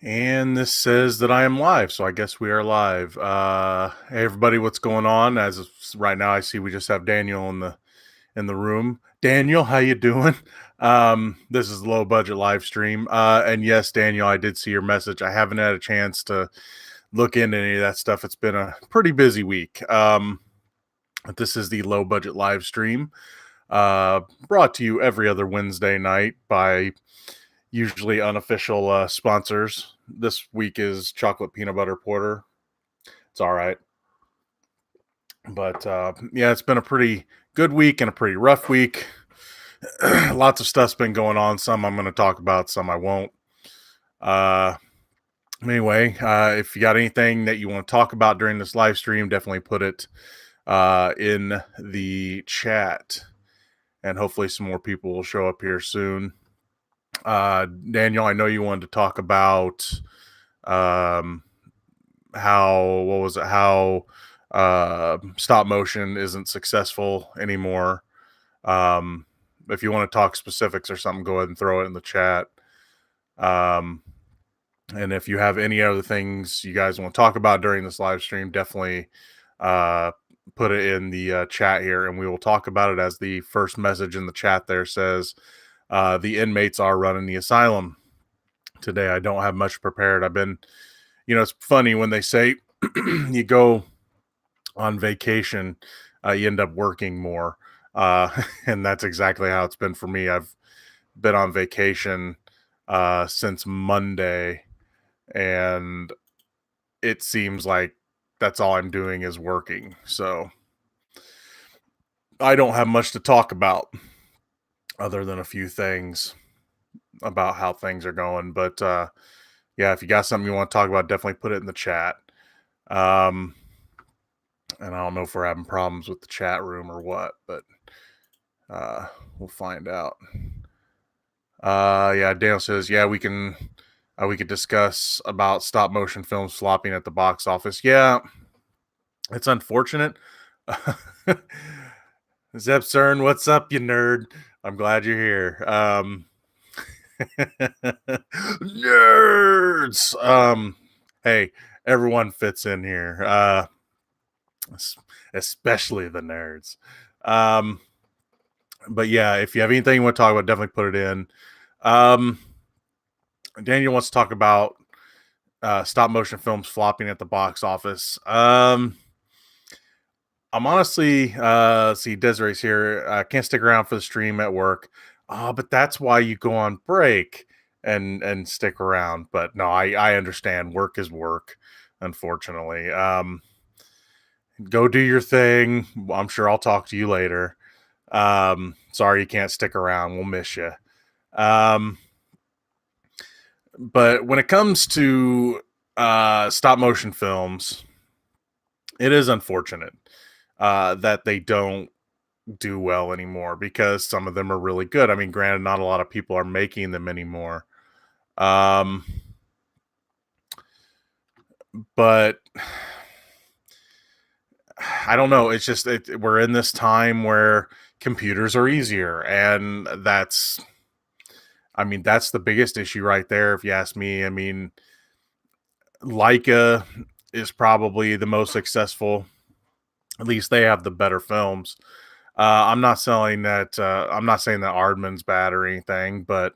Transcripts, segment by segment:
And this says that I am live, so I guess we are live. Hey everybody, what's going on? As of right now, I see we just have Daniel in the room. Daniel, how you doing? This is Low Budget Livestream. And yes, Daniel, I did see your message. I haven't had a chance to look into any of that stuff. It's been a pretty busy week. But this is the Low Budget Livestream, brought to you every other Wednesday night by usually unofficial sponsors. This week is chocolate peanut butter porter. It's all right. But yeah, it's been a pretty good week and a pretty rough week. Lots of stuff's been going on. Some I'm going to talk about, some I won't. Uh, anyway, if you got anything that you want to talk about during this live stream, definitely put it in the chat. And hopefully some more people will show up here soon. Daniel, I know you wanted to talk about how stop motion isn't successful anymore. If you want to talk specifics or something, go ahead and throw it in the chat. And if you have any other things you guys want to talk about during this live stream, definitely put it in the chat here, and we will talk about it. As the first message in the chat there says, the inmates are running the asylum today. I don't have much prepared. I've been, it's funny when they say you go on vacation, you end up working more. And that's exactly how it's been for me. I've been on vacation since Monday, and it seems like that's all I'm doing is working. So I don't have much to talk about other than a few things about how things are going. But yeah, if you got something you want to talk about, definitely put it in the chat. And I don't know if we're having problems with the chat room or what, but we'll find out. Yeah, Daniel says, yeah, we could discuss about stop motion films flopping at the box office. Yeah, it's unfortunate. Zep CERN, what's up, you nerd? I'm glad you're here. Nerds. Hey, everyone fits in here. Especially the nerds. But yeah, if you have anything you want to talk about, definitely put it in. Daniel wants to talk about stop motion films flopping at the box office. I'm honestly see Desiree's here. I can't stick around for the stream at work. But that's why you go on break and stick around. But no, I understand. Work is work, unfortunately. Go do your thing. I'm sure I'll talk to you later. Sorry you can't stick around. We'll miss you. But when it comes to stop motion films, it is unfortunate that they don't do well anymore, because some of them are really good. I mean, granted, not a lot of people are making them anymore. But I don't know. It's just we're in this time where computers are easier, and that's the biggest issue right there, if you ask me. I mean, Leica is probably the most successful. At least they have the better films. I'm not saying that Aardman's bad or anything, but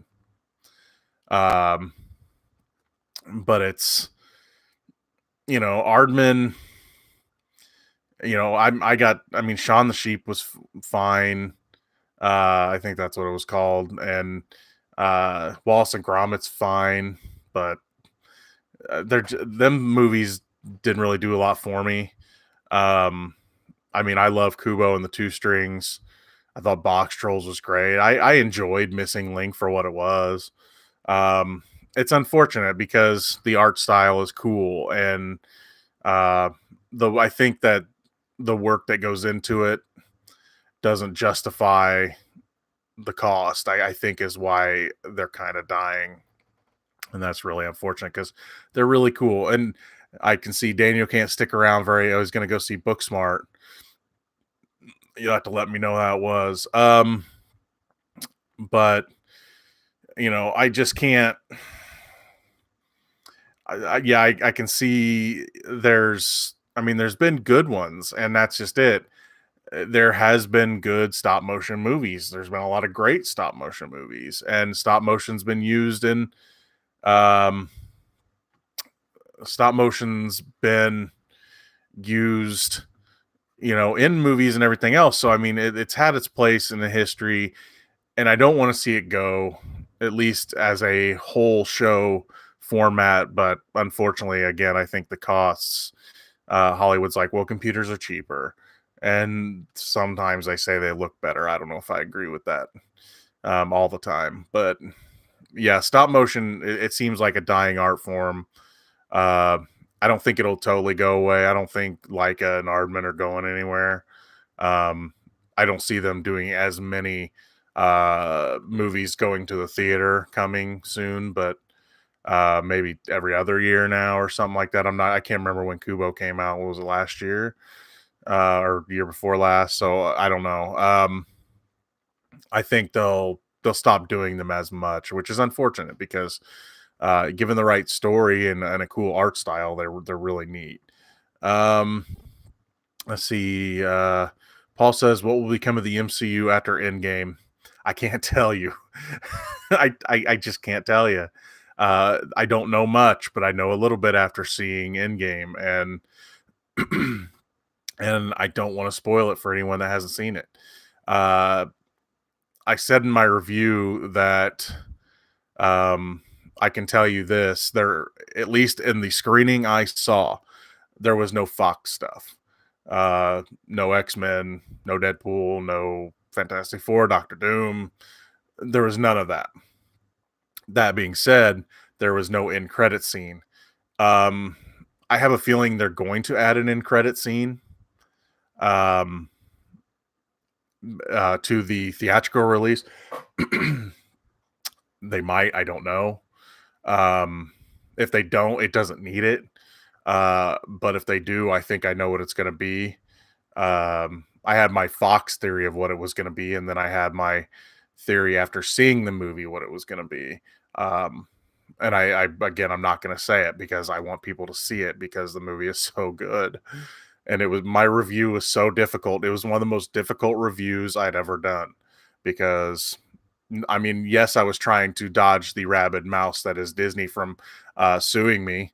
it's, Aardman. Shaun the Sheep was fine. I think that's what it was called, and Wallace and Gromit's fine, but them movies didn't really do a lot for me. I love Kubo and the Two Strings. I thought Box Trolls was great. I enjoyed Missing Link for what it was. It's unfortunate because the art style is cool, and I think that the work that goes into it doesn't justify the cost. I think is why they're kind of dying, and that's really unfortunate because they're really cool. And I can see Daniel can't stick around very. I was going to go see Booksmart. You'll have to let me know how it was. But I just can't. Yeah, I can see there's been good ones, and that's just it. There has been good stop motion movies. There's been a lot of great stop motion movies, and stop motion's been used in um, stop motion's been used, in movies and everything else. So I mean, it's had its place in the history, and I don't want to see it go, at least as a whole show format. But unfortunately, again, I think the costs. Hollywood's like, well, computers are cheaper, and sometimes they say they look better. I don't know if I agree with that all the time, but yeah, stop motion. It seems like a dying art form. Uh, I don't think it'll totally go away. I don't think Leica and Aardman are going anywhere. Um, I don't see them doing as many movies going to the theater coming soon, but maybe every other year now or something like that. I can't remember when Kubo came out. What was it, last year? Or year before last? So I don't know. I think they'll stop doing them as much, which is unfortunate because given the right story and a cool art style, they're really neat. Um, let's see. Paul says, "What will become of the MCU after Endgame?" I can't tell you. I just can't tell you. I don't know much, but I know a little bit after seeing Endgame, and and I don't want to spoil it for anyone that hasn't seen it. Uh, I said in my review that um, I can tell you this: there, at least in the screening I saw, there was no Fox stuff. No X-Men, no Deadpool, no Fantastic Four, Doctor Doom. There was none of that. That being said, there was no end credit scene. Um, I have a feeling they're going to add an end credit scene um, to the theatrical release. They might, I don't know. Um, if they don't, it doesn't need it. But if they do, I think I know what it's going to be. I had my Fox theory of what it was going to be, and then I had my theory after seeing the movie what it was going to be. Um, and I again, I'm not going to say it because I want people to see it because the movie is so good. And my review was so difficult. It was one of the most difficult reviews I'd ever done because I mean, yes, I was trying to dodge the rabid mouse that is Disney from suing me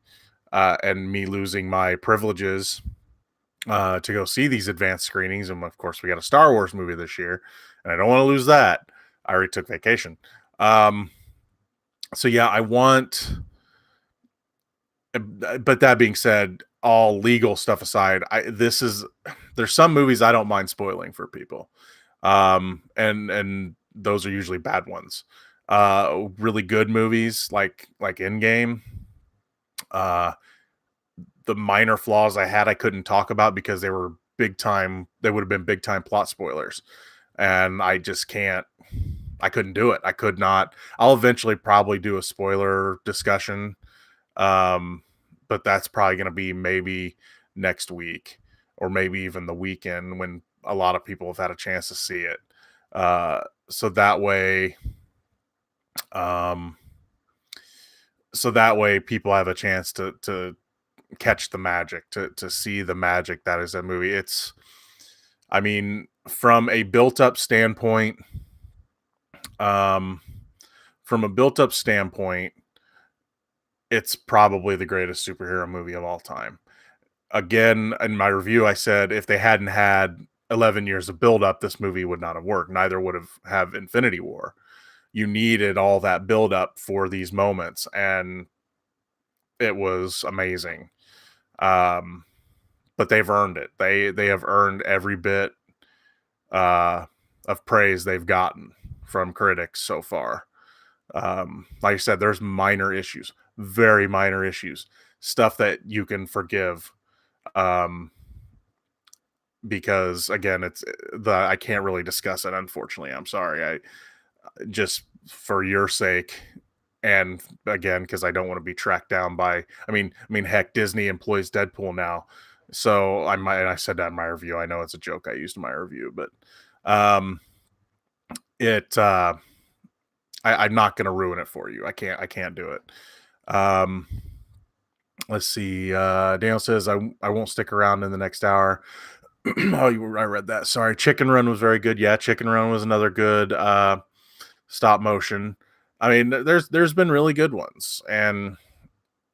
and me losing my privileges to go see these advanced screenings. And of course, we got a Star Wars movie this year, and I don't want to lose that. I already took vacation. So yeah, I want. But that being said, all legal stuff aside, there's some movies I don't mind spoiling for people, and those are usually bad ones. Really good movies like Endgame. Uh, the minor flaws I had I couldn't talk about because they were big time. They would have been big time plot spoilers, and I just can't. I couldn't do it. I could not. I'll eventually probably do a spoiler discussion, um, but that's probably going to be maybe next week or maybe even the weekend when a lot of people have had a chance to see it. Uh, so that way, um, so that way people have a chance to catch the magic, to see the magic that is a movie. I mean, from a built up standpoint, um, from a built up standpoint, it's probably the greatest superhero movie of all time. Again, in my review, I said if they hadn't had 11 years of build up, this movie would not have worked. Neither would have Infinity War. You needed all that build up for these moments, and it was amazing. Um, but they've earned it. They have earned every bit uh, of praise they've gotten from critics so far. Like I said, there's minor issues, very minor issues, stuff that you can forgive. Um, because again, I can't really discuss it. Unfortunately, I'm sorry. I just for your sake, and again, because I don't want to be tracked down by. Heck, Disney employs Deadpool now, so I might. And I said that in my review. I know it's a joke I used in my review, but um, it. I'm not going to ruin it for you. I can't. I can't do it. Um, Let's see. Daniel says, I won't stick around in the next hour. I read that. Sorry. Chicken Run was very good. Yeah, Chicken Run was another good stop motion. I mean, there's been really good ones, and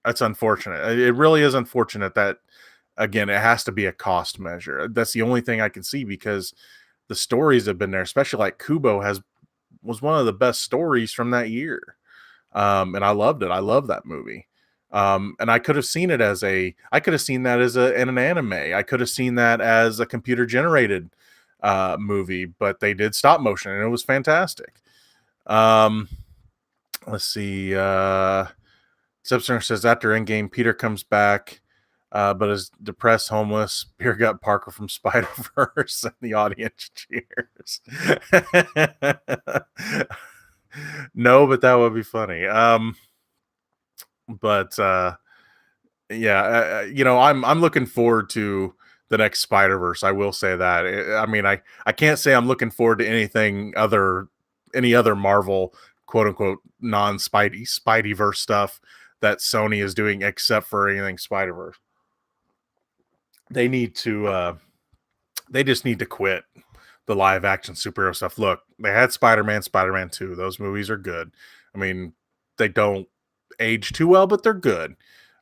that's unfortunate. It really is unfortunate that, again, it has to be a cost measure. That's the only thing I can see, because the stories have been there, especially like Kubo was one of the best stories from that year. And I loved it. I love that movie. And I could have seen it as I could have seen that as in an anime. I could have seen that as a computer generated movie, but they did stop motion and it was fantastic. Um, let's see. Substance says after Endgame, Peter comes back, but is depressed, homeless. Beer gut Parker from Spider Verse, and the audience cheers. No, but that would be funny. But yeah, I'm looking forward to the next Spider Verse. I will say that. I mean, I can't say I'm looking forward to any other Marvel quote unquote non Spideyverse stuff that Sony is doing, except for anything Spider Verse. They need to. They just need to quit the live action superhero stuff. Look, they had Spider Man 2. Those movies are good. I mean, they don't age too well, but they're good.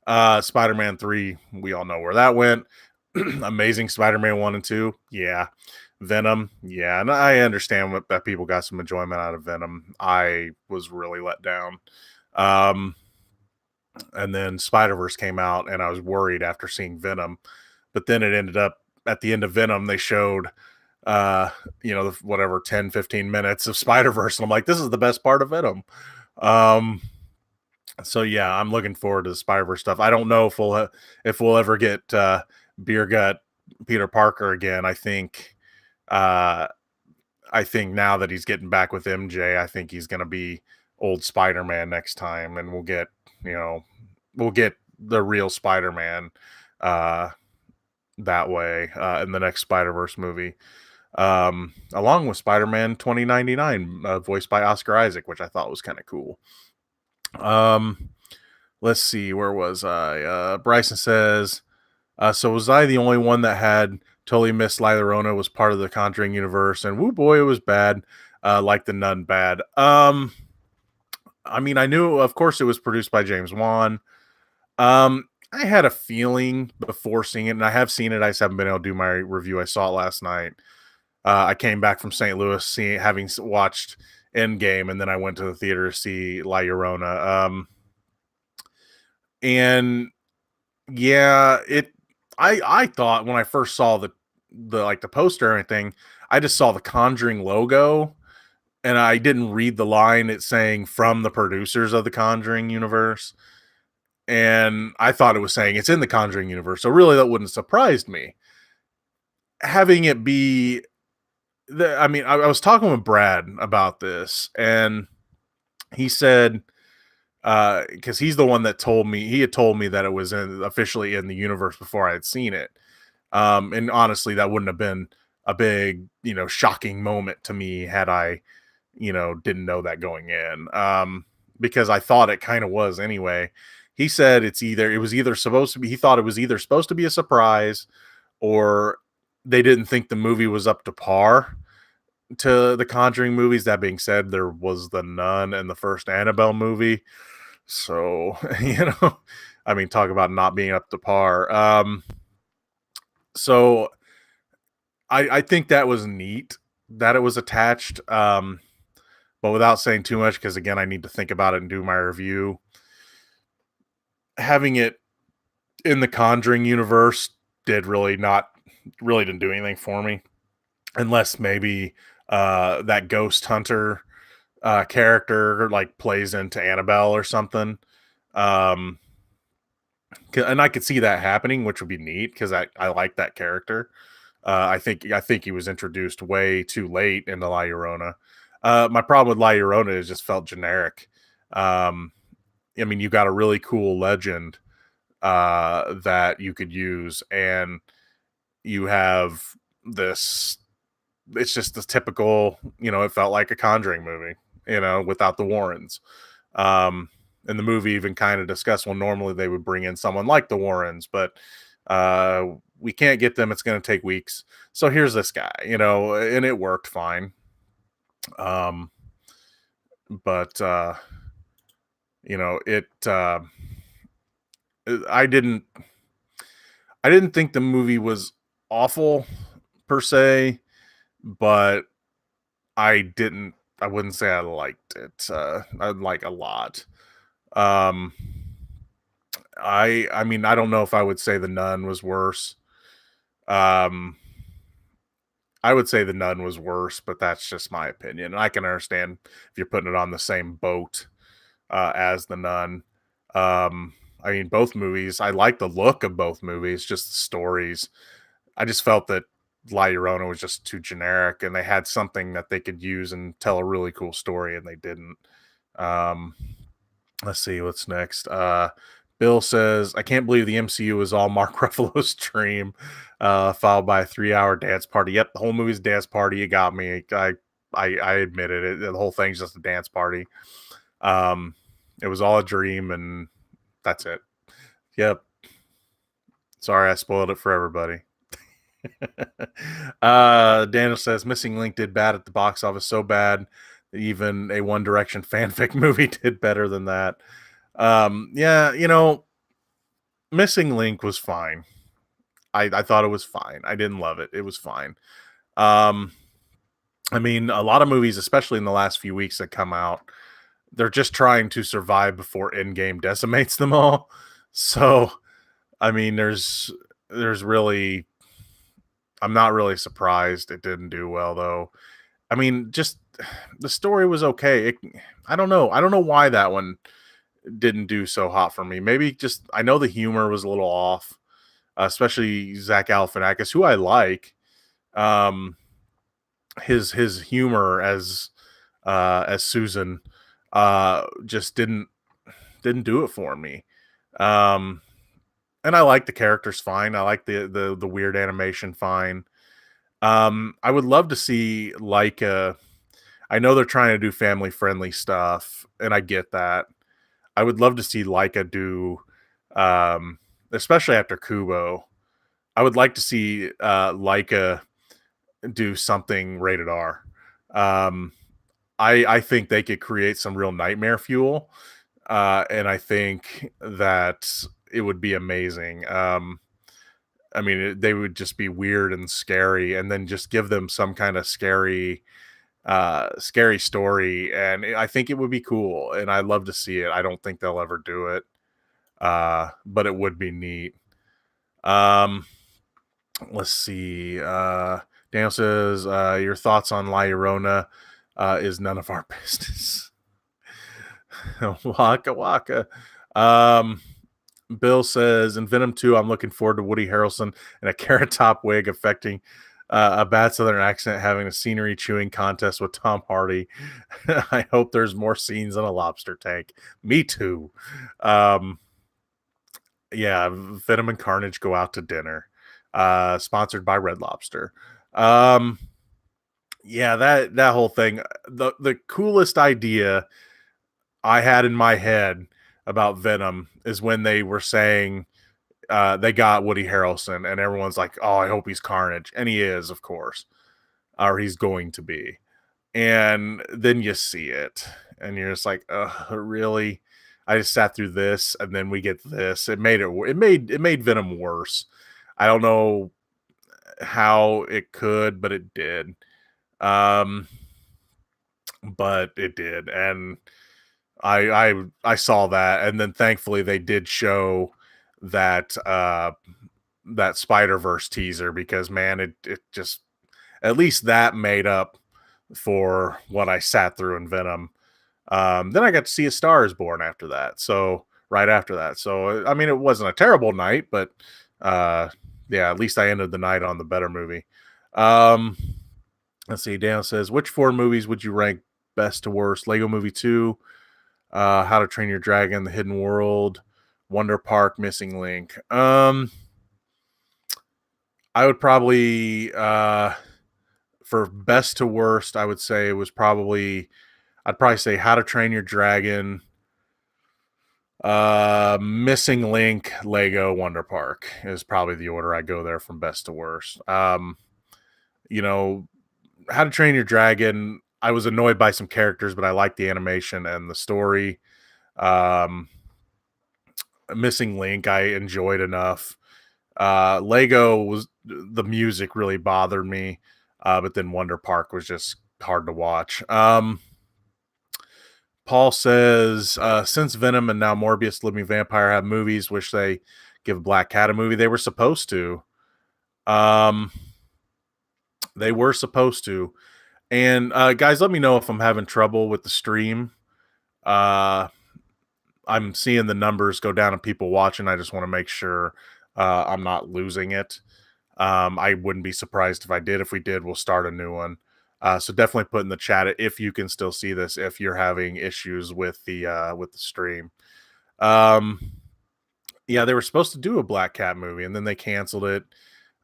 Spider Man 3, we all know where that went. Amazing Spider Man 1 and 2, yeah. Venom, yeah. And I understand that people got some enjoyment out of Venom. I was really let down. And then Spider Verse came out, and I was worried after seeing Venom. But then it ended up at the end of Venom, they showed whatever 10 15 minutes of Spider Verse, and I'm like, this is the best part of Venom. So yeah, I'm looking forward to the Spider Verse stuff. I don't know if we'll ever get beer gut Peter Parker again. I think now that he's getting back with MJ, I think he's gonna be old Spider-Man next time, and we'll get the real Spider-Man that way in the next Spider-Verse movie. Along with Spider-Man 2099, voiced by Oscar Isaac, which I thought was kind of cool. Let's see, where was I? Bryson says, so was I the only one that had totally missed La Llorona was part of the Conjuring universe? And woo boy, it was bad. Like the Nun bad. I mean, I knew, of course, it was produced by James Wan. I had a feeling before seeing it, and I have seen it. I just haven't been able to do my review. I saw it last night. I came back from St. Louis, having watched Endgame, and then I went to the theater to see La Llorona. And yeah, I thought when I first saw the poster and everything, I just saw the Conjuring logo, and I didn't read the line it's saying from the producers of the Conjuring universe. And I thought it was saying it's in the Conjuring universe. So really that wouldn't have surprised me. Having it be I was talking with Brad about this, and he said, because he's the one that he had told me that it was officially in the universe before I had seen it. And honestly, that wouldn't have been a big, shocking moment to me had I, didn't know that going in. Because I thought it kind of was anyway. He said he thought it was either supposed to be a surprise, or they didn't think the movie was up to par to the Conjuring movies. That being said, there was the Nun and the first Annabelle movie. So, talk about not being up to par. So I think that was neat that it was attached. But without saying too much, because again, I need to think about it and do my review. Having it in the Conjuring universe really didn't do anything for me, unless maybe that ghost hunter character like plays into Annabelle or something. And I could see that happening, which would be neat because I like that character. I think he was introduced way too late into La Llorona. My problem with La Llorona is just felt generic. You got a really cool legend that you could use, and you have this. It's just the typical, it felt like a Conjuring movie, without the Warrens. in the movie even kind of discussed, well, normally they would bring in someone like the Warrens, but we can't get them. It's going to take weeks. So here's this guy, and it worked fine. Um, but it. I didn't. I didn't think the movie was awful per se, but I didn't. I wouldn't say I liked it. I like a lot. Um, I mean, I don't know if I would say The Nun was worse. Um, I would say The Nun was worse, but that's just my opinion. And I can understand if you're putting it on the same boat as The Nun. Um, I mean, both movies, I like the look of both movies, just the stories. I just felt that La Llorona was just too generic, and they had something that they could use and tell a really cool story, and they didn't. Um, let's see what's next. Bill says, I can't believe the MCU is all Mark Ruffalo's dream, followed by a 3-hour dance party. Yep, the whole movie's dance party. You got me. I admitted it. The whole thing's just a dance party. It was all a dream, and that's it. Yep. Sorry, I spoiled it for everybody. Daniel says, Missing Link did bad at the box office, so bad that even a One Direction fanfic movie did better than that. Yeah, Missing Link was fine. I thought it was fine. I didn't love it. It was fine. I mean, a lot of movies, especially in the last few weeks that come out, they're just trying to survive before Endgame decimates them all. So, I mean, there's really, I'm not really surprised it didn't do well though. I mean, just the story was okay. I don't know. I don't know why that one didn't do so hot for me. Maybe just I know the humor was a little off, especially Zach Galifianakis, who I like. Um, his humor as Susan just didn't do it for me. Um, and I like the characters fine. I like the weird animation fine. I would love to see Leica. I know they're trying to do family friendly stuff, and I get that. I would love to see Leica do, especially after Kubo. I would like to see Leica do something rated R. Um, I think they could create some real nightmare fuel, and I think that it would be amazing. I mean, they would just be weird and scary, and then just give them some kind of scary story, and I think it would be cool, and I'd love to see it. I don't think they'll ever do it, but it would be neat. Um, let's see. Daniel says, your thoughts on La Llorona is none of our business. Waka waka. Um, Bill says, in Venom 2, I'm looking forward to Woody Harrelson in a carrot top wig affecting a bad Southern accent having a scenery chewing contest with Tom Hardy. I hope there's more scenes in a lobster tank. Me too. Yeah, Venom and Carnage go out to dinner. Sponsored by Red Lobster. Yeah, that whole thing. The coolest idea I had in my head about Venom is when they were saying they got Woody Harrelson, and everyone's like, "Oh, I hope he's Carnage," and he is, of course, or he's going to be. And then you see it, and you're just like, really?" I just sat through this, and then we get this. It made Venom worse. I don't know how it could, but it did. Um, but it did, and I saw that, and then thankfully they did show that that Spider-Verse teaser, because man, it just, at least that made up for what I sat through in Venom. Then I got to see A Star Is Born after that. So right after that. So I mean, it wasn't a terrible night, but yeah, at least I ended the night on the better movie. Um, let's see. Dan says, which 4 movies would you rank best to worst? Lego Movie 2, How to Train Your Dragon, The Hidden World, Wonder Park, Missing Link. I would probably for best to worst, I would say it was probably, I'd probably say How to Train Your Dragon, Missing Link, Lego, Wonder Park is probably the order I go there from best to worst. You know, How to Train Your Dragon, I was annoyed by some characters, but I liked the animation and the story. Um, Missing Link, I enjoyed enough. Lego was the music really bothered me, but then Wonder Park was just hard to watch. Paul says, since Venom and now Morbius, Living Vampire have movies, wish they give Black Cat a movie. They were supposed to. Um, they were supposed to. And guys, let me know if I'm having trouble with the stream. Uh, I'm seeing the numbers go down and people watching. I just want to make sure I'm not losing it. I wouldn't be surprised if I did. If we did, we'll start a new one. So definitely put in the chat if you can still see this. If you're having issues with the stream, um, yeah, they were supposed to do a Black Cat movie, and then they canceled it.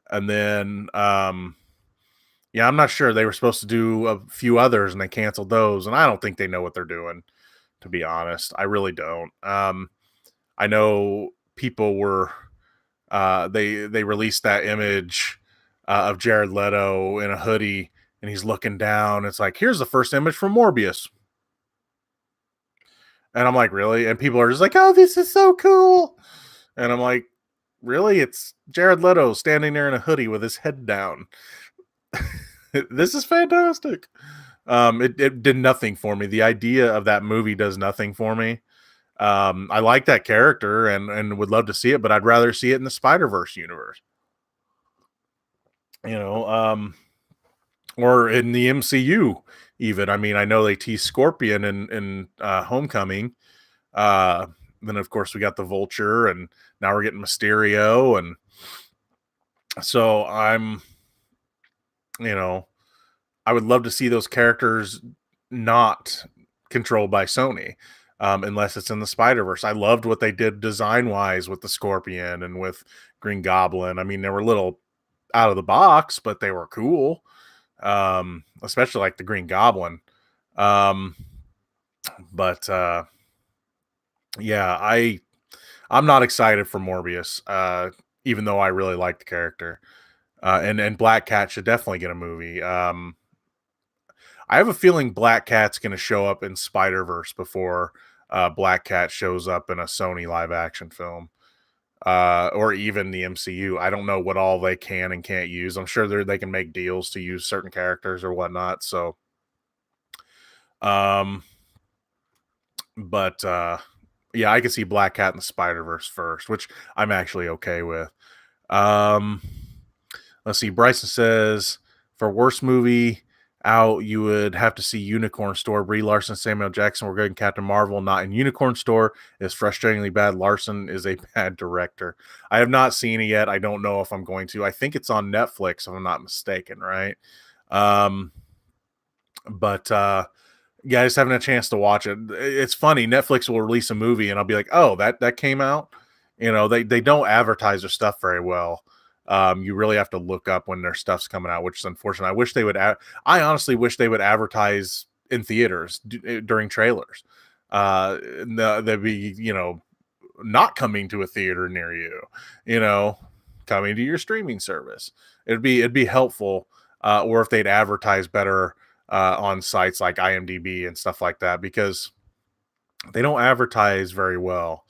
And then, yeah, I'm not sure. They were supposed to do a few others, and they canceled those. And I don't think they know what they're doing, to be honest. I really don't. I know people were they released that image of Jared Leto in a hoodie and he's looking down. It's like, here's the first image from Morbius. And I'm like, really? And people are just like, oh, this is so cool. And I'm like, really? It's Jared Leto standing there in a hoodie with his head down. This is fantastic. It did nothing for me. The idea of that movie does nothing for me. I like that character and would love to see it, but I'd rather see it in the Spider-Verse universe. You know, or in the MCU even. I mean, I know they teased Scorpion in Homecoming. Then of course we got the Vulture, and now we're getting Mysterio, and so you know, I would love to see those characters not controlled by Sony. Unless it's in the Spider-Verse. I loved what they did design-wise with the Scorpion and with Green Goblin. I mean, they were a little out of the box, but they were cool. Especially like the Green Goblin. Um, but yeah, I'm not excited for Morbius, even though I really like the character. And Black Cat should definitely get a movie. I have a feeling Black Cat's going to show up in Spider-Verse before Black Cat shows up in a Sony live action film. Or even the MCU. I don't know what all they can and can't use. I'm sure they can make deals to use certain characters or whatnot. So, um, but yeah, I can see Black Cat and the Spider-Verse first, which I'm actually okay with. Um, let's see. Bryson says for worst movie out, you would have to see Unicorn Store. Brie Larson, Samuel Jackson were good in Captain Marvel, not in Unicorn Store. Is frustratingly bad. Larson is a bad director. I have not seen it yet. I don't know if I'm going to. I think it's on Netflix, if I'm not mistaken, right? Um, but yeah, I just haven't had a chance to watch it. It's funny. Netflix will release a movie, and I'll be like, "Oh, that came out." You know, they don't advertise their stuff very well. You really have to look up when their stuff's coming out, which is unfortunate. I wish they would. I honestly wish they would advertise in theaters during trailers. They'd be, not coming to a theater near you. You know, coming to your streaming service. It'd be helpful, or if they'd advertise better on sites like IMDb and stuff like that, because they don't advertise very well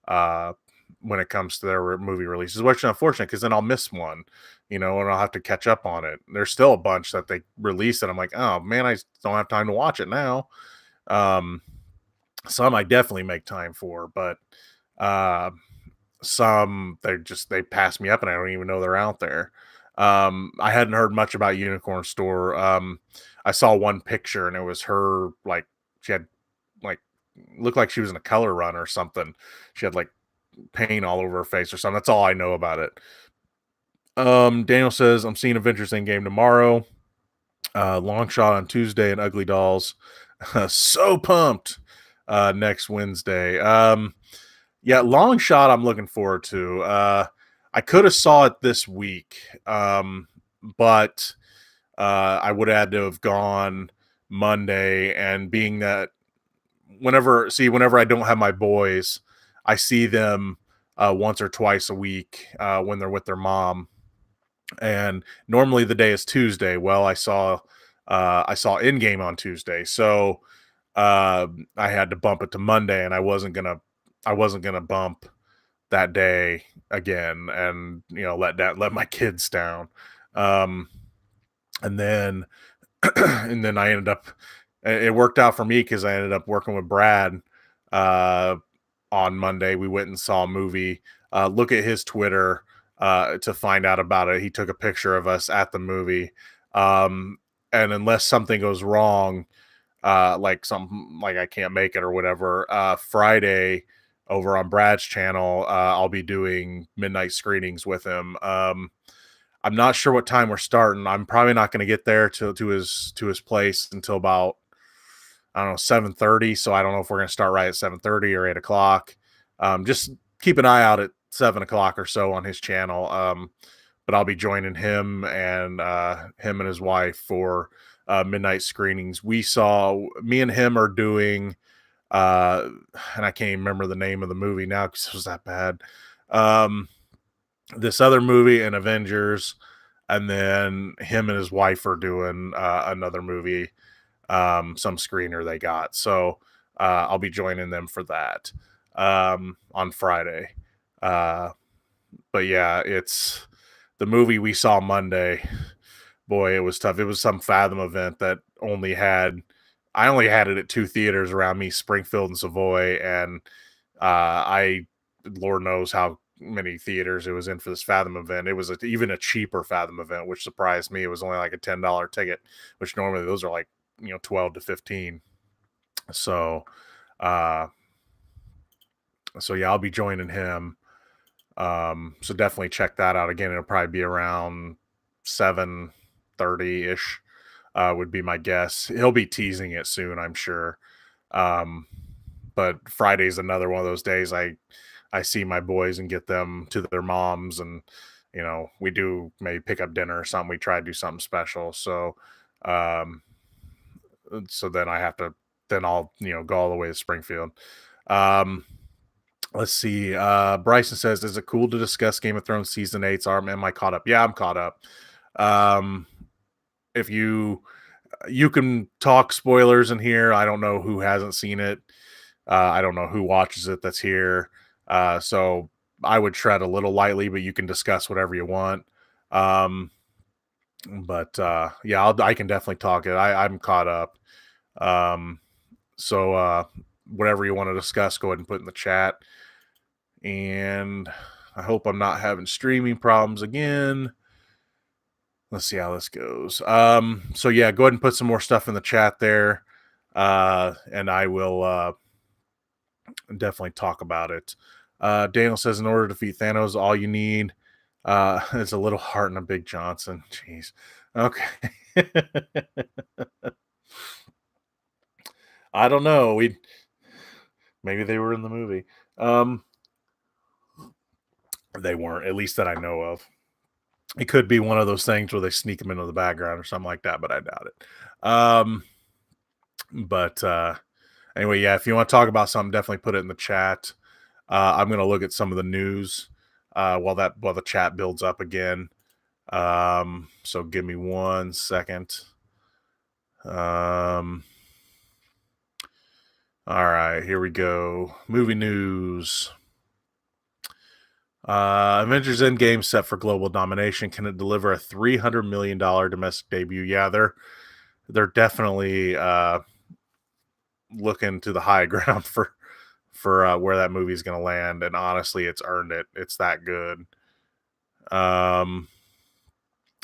uh, when it comes to their movie releases, which is unfortunate because then I'll miss one, and I'll have to catch up on it. There's still a bunch that they release that I'm like, oh man, I don't have time to watch it now. Um, some I definitely make time for, but uh, some they pass me up and I don't even know they're out there. I hadn't heard much about Unicorn Store. I saw one picture and it was her, like she had like looked like she was in a color run or something. She had like paint all over her face or something. That's all I know about it. Daniel says I'm seeing Avengers Endgame tomorrow. Long shot on Tuesday and Ugly Dolls. So pumped. Next Wednesday. Yeah, long shot I'm looking forward to. I could have saw it this week, but I would have had to have gone Monday, and being that whenever I don't have my boys, I see them once or twice a week when they're with their mom, and normally the day is Tuesday. Well, I saw Endgame on Tuesday, so I had to bump it to Monday, and I wasn't gonna bump that day again, and let my kids down. Um, and then and then I ended up it worked out for me because I ended up working with Brad uh, on Monday. We went and saw a movie. Look at his Twitter to find out about it. He took a picture of us at the movie. Um, and unless something goes wrong, like something like I can't make it or whatever, Friday over on Brad's channel, I'll be doing midnight screenings with him. I'm not sure what time we're starting. I'm probably not going to get there to his place until about, I don't know, 7:30. So I don't know if we're going to start right at 7:30 or 8 o'clock. Just keep an eye out at 7 o'clock or so on his channel. But I'll be joining him and his wife for midnight screenings. Me and him are doing, uh, and I can't even remember the name of the movie now because it was that bad. Um, this other movie and Avengers, and then him and his wife are doing another movie, some screener they got. So I'll be joining them for that on Friday. Uh, but yeah, it's the movie we saw Monday. Boy, it was tough. It was some Fathom event that I only had it at two theaters around me, Springfield and Savoy, and I Lord knows how many theaters it was in for this Fathom event. It was even a cheaper Fathom event, which surprised me. It was only like a $10 ticket, which normally those are like 12 to 15. So, uh, so yeah, I'll be joining him. So definitely check that out. Again, it'll probably be around 7:30 ish. Would be my guess. He'll be teasing it soon, I'm sure. Um, but Friday's another one of those days I see my boys and get them to their moms, and we do maybe pick up dinner or something. We try to do something special. Um, so then I'll go all the way to Springfield. Um, let's see. Bryson says, "Is it cool to discuss Game of Thrones season 8's arm? Am I caught up?" Yeah, I'm caught up. Um, if you can talk spoilers in here. I don't know who hasn't seen it. I don't know who watches it that's here. So I would tread a little lightly, but you can discuss whatever you want. But yeah, I can definitely talk it. I'm caught up. Um, so whatever you want to discuss, go ahead and put in the chat. And I hope I'm not having streaming problems again. Let's see how this goes. So yeah, go ahead and put some more stuff in the chat there. And I will definitely talk about it. Daniel says, in order to defeat Thanos, all you need is a little heart and a big Johnson. Jeez. Okay. I don't know. Maybe they were in the movie. They weren't, at least that I know of. It could be one of those things where they sneak them into the background or something like that, but I doubt it. But anyway, yeah, if you want to talk about something, definitely put it in the chat. I'm going to look at some of the news while the chat builds up again. So give me 1 second. All right, here we go. Movie news. Avengers Endgame set for global domination. Can it deliver a $300 million domestic debut? Yeah, they're definitely looking to the high ground for where that movie is going to land, and honestly, it's earned it. It's that good.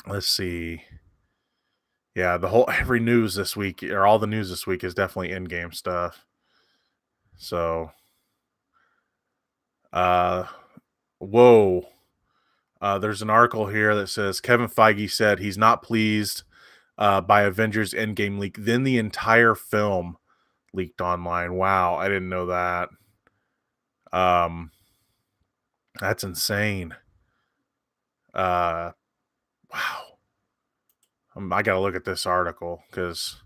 Let's see. Yeah, every news this week, or all the news this week, is definitely Endgame stuff. So, whoa. There's an article here that says Kevin Feige said he's not pleased by Avengers Endgame leak. Then the entire film leaked online. Wow, I didn't know that. That's insane. Wow. I gotta look at this article because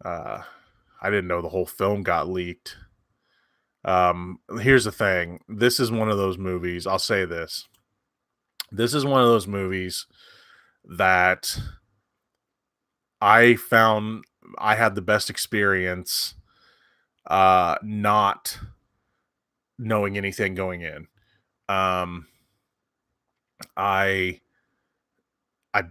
I didn't know the whole film got leaked. Here's the thing. This is one of those movies. I'll say this. This is one of those movies that I found I had the best experience not knowing anything going in. Um, I I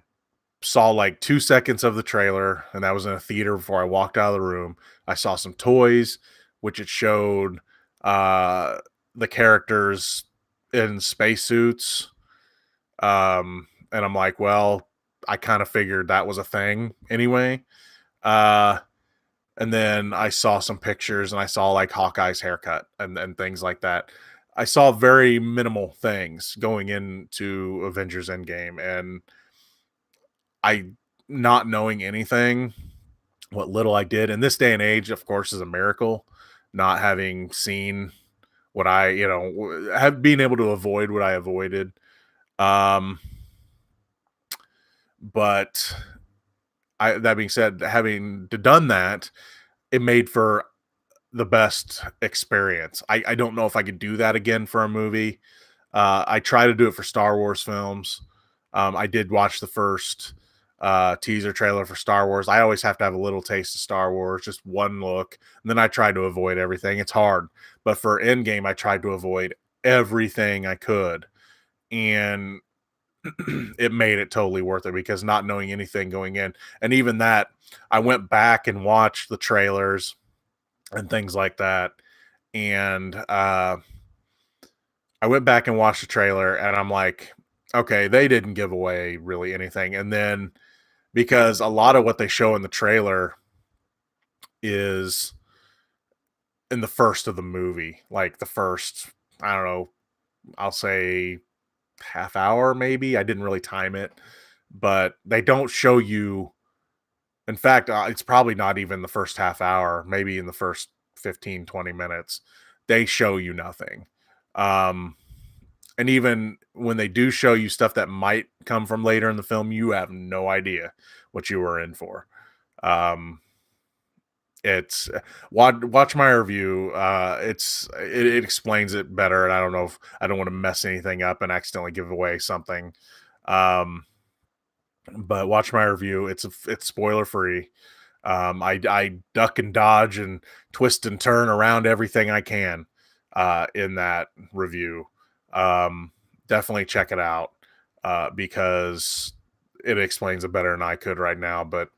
saw like 2 seconds of the trailer, and that was in a theater before I walked out of the room. I saw some toys, which it showed uh, the characters in spacesuits. And I'm like, well, I kind of figured that was a thing anyway. Uh, and then I saw some pictures and I saw like Hawkeye's haircut and things like that. I saw very minimal things going into Avengers Endgame, and I not knowing anything, what little I did in this day and age, of course, is a miracle. Not having seen what I, have being able to avoid what I avoided. Um, but that being said, having done that, it made for the best experience. I don't know if I could do that again for a movie. I try to do it for Star Wars films. I did watch the first teaser trailer for Star Wars. I always have to have a little taste of Star Wars, just one look, and then I try to avoid everything. It's hard, but for Endgame, I tried to avoid everything I could, and it made it totally worth it because not knowing anything going in, and even that, I went back and watched the trailers and things like that, and I went back and watched the trailer, and I'm like, okay, they didn't give away really anything. And then because a lot of what they show in the trailer is in the first of the movie, like the first, I don't know, I'll say half hour maybe. I didn't really time it, but they don't show you. In fact, it's probably not even the first half hour, maybe in the first 15, 20 minutes. They show you nothing. Um, and even when they do show you stuff that might come from later in the film, you have no idea what you were in for. Um, it's watch my review. It explains it better, and I don't know if I don't want to mess anything up and accidentally give away something. Um, but watch my review. It's spoiler free. I duck and dodge and twist and turn around everything I can in that review. Um, Definitely check it out because it explains it better than I could right now. But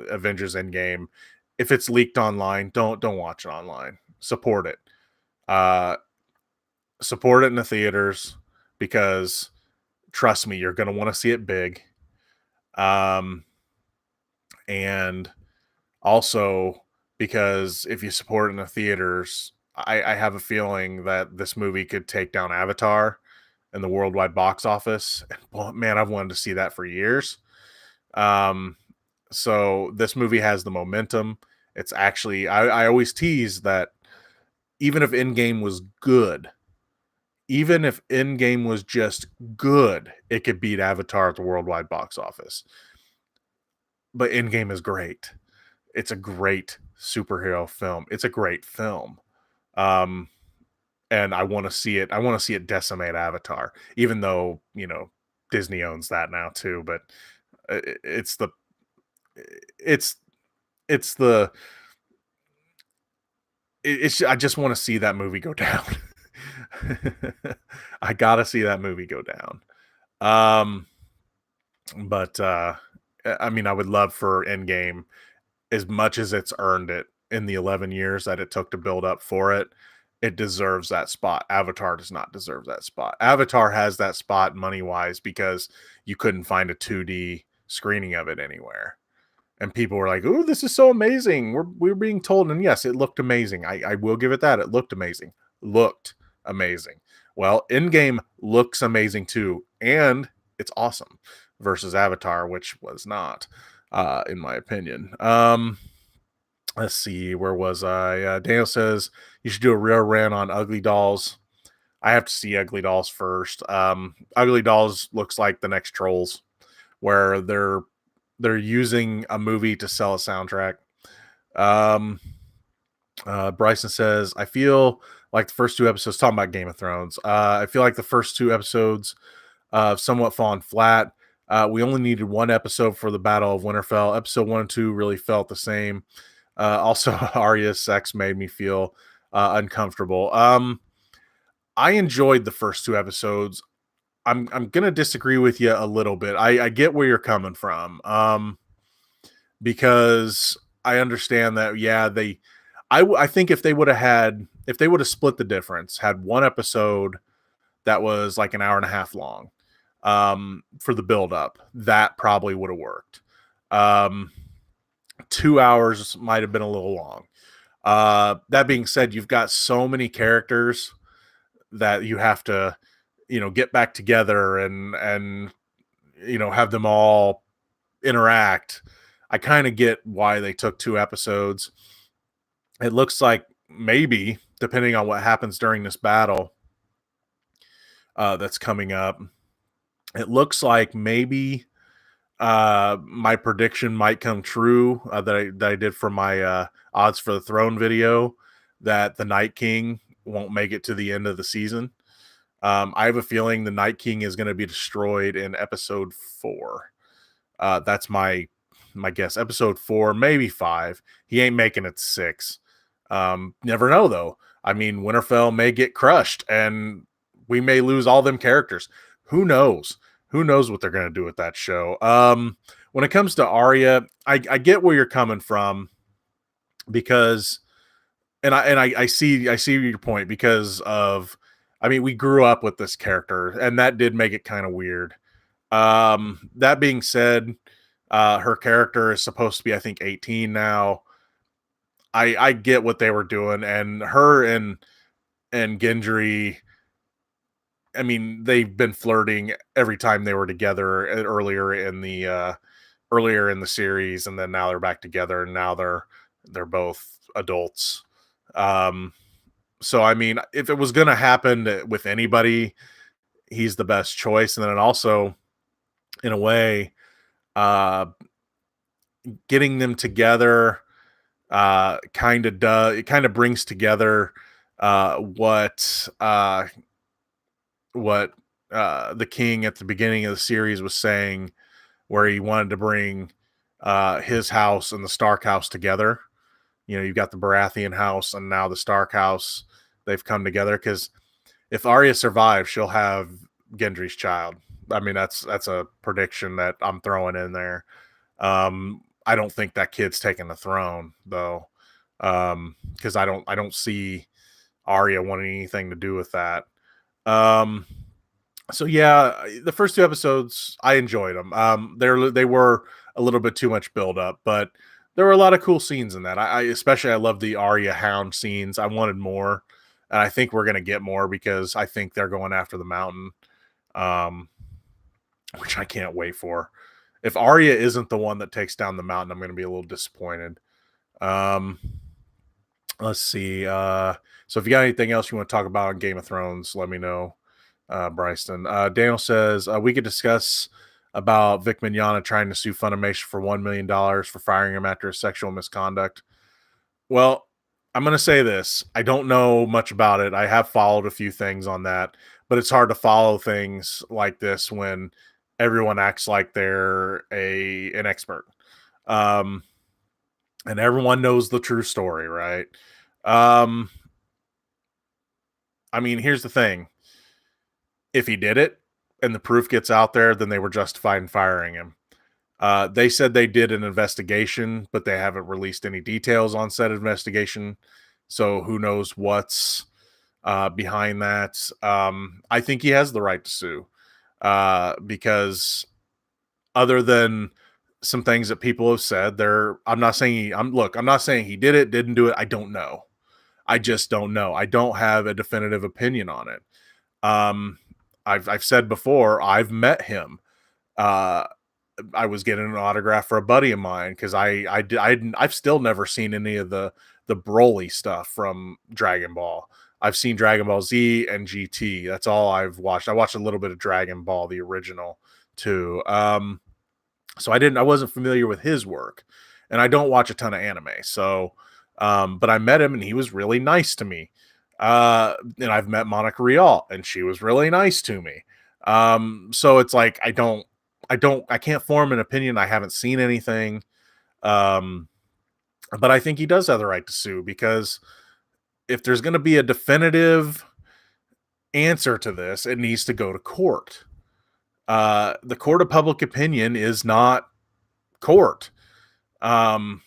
Avengers Endgame, if it's leaked online, don't watch it online. Support it. Uh, Support it in the theaters because trust me, you're going to want to see it big. Um, and also because if you support it in the theaters, I have a feeling that this movie could take down Avatar in the worldwide box office. Well, man, I've wanted to see that for years. Um, so this movie has the momentum. It's actually, I always tease that even if Endgame was good, even if Endgame was just good, it could beat Avatar at the worldwide box office. But Endgame is great. It's a great superhero film. It's a great film. Um, and I want to see it. I want to see it decimate Avatar, even though, Disney owns that now too. But it's the, it's, it's the, it's, I just want to see that movie go down. I gotta see that movie go down. Um, but I mean, I would love for Endgame, as much as it's earned it in the 11 years that it took to build up for it, it deserves that spot. Avatar does not deserve that spot. Avatar has that spot money wise because you couldn't find a 2D screening of it anywhere. And people were like, "Ooh, this is so amazing." We're being told, and yes, it looked amazing. I will give it that. It looked amazing. Looked amazing. Well, Endgame looks amazing too, and it's awesome versus Avatar, which was not, in my opinion. Let's see, where was I? Daniel says you should do a real rant on Ugly Dolls. I have to see Ugly Dolls first. Ugly Dolls looks like the next Trolls, where they're using a movie to sell a soundtrack. Um, Bryson says, I feel like the first two episodes, talking about Game of Thrones, I feel like the first two episodes somewhat fallen flat. We only needed one episode for the Battle of Winterfell. Episode 1 and 2 really felt the same. Also, Arya's sex made me feel uncomfortable. I enjoyed the first two episodes. I'm gonna disagree with you a little bit. I get where you're coming from. Because I understand that, yeah, I think if they would have split the difference, had one episode that was like an hour and a half long, for the build up, that probably would have worked. 2 hours might have been a little long. That being said, you've got so many characters that you have to, get back together and have them all interact. I kind of get why they took 2 episodes. It looks like maybe, depending on what happens during this battle that's coming up, it looks like maybe my prediction might come true that I did for my odds for the throne video, that the Night King won't make it to the end of the season. I have a feeling the Night King is going to be destroyed in episode 4. That's my guess. Episode 4, maybe 5. He ain't making it 6. Never know though. I mean, Winterfell may get crushed and we may lose all them characters. Who knows? Who knows what they're going to do with that show? When it comes to Arya, I get where you're coming from, because, I see your point, because of, I mean, we grew up with this character, and that did make it kind of weird. That being said, her character is supposed to be, I think, 18 now. I get what they were doing, and her and Gendry, I mean, they've been flirting every time they were together earlier in the series, and then now they're back together, and now they're both adults. So I mean, if it was going to happen with anybody, he's the best choice. And then also, in a way, getting them together kind of brings together what the king at the beginning of the series was saying, where he wanted to bring his house and the Stark house together. You've got the Baratheon house and now the Stark house. They've come together, because if Arya survives, she'll have Gendry's child. I mean, that's a prediction that I'm throwing in there. I don't think that kid's taking the throne though, because I don't see Arya wanting anything to do with that. So yeah, the first 2 episodes I enjoyed them. They were a little bit too much build up, but there were a lot of cool scenes in that. I especially, I love the Arya Hound scenes. I wanted more, and I think we're gonna get more, because I think they're going after the mountain, which I can't wait for. If Arya isn't the one that takes down the mountain, I'm gonna be a little disappointed. Let's see. So if you got anything else you want to talk about on Game of Thrones, let me know, Bryson. Daniel says we could discuss about Vic Mignogna trying to sue Funimation for $1 million for firing him after sexual misconduct. Well, I'm going to say this. I don't know much about it. I have followed a few things on that, but it's hard to follow things like this when everyone acts like they're an expert. And everyone knows the true story, right? I mean, here's the thing. If he did it and the proof gets out there, then they were justified in firing him. They said they did an investigation, but they haven't released any details on said investigation. So who knows what's behind that. I think he has the right to sue, because other than some things that people have said, I'm not saying he did it, didn't do it. I don't know. I just don't know. I don't have a definitive opinion on it. I've said before, I've met him. I was getting an autograph for a buddy of mine, because I've still never seen any of the Broly stuff from Dragon Ball. I've seen Dragon Ball Z and GT. That's all I've watched. I watched a little bit of Dragon Ball, the original, too. So I wasn't familiar with his work, and I don't watch a ton of anime. So But I met him and he was really nice to me. And I've met Monica Rial and she was really nice to me. So it's like I can't form an opinion. I haven't seen anything. Um, but I think he does have the right to sue, because if there's going to be a definitive answer to this, it needs to go to court. The court of public opinion is not court. Um,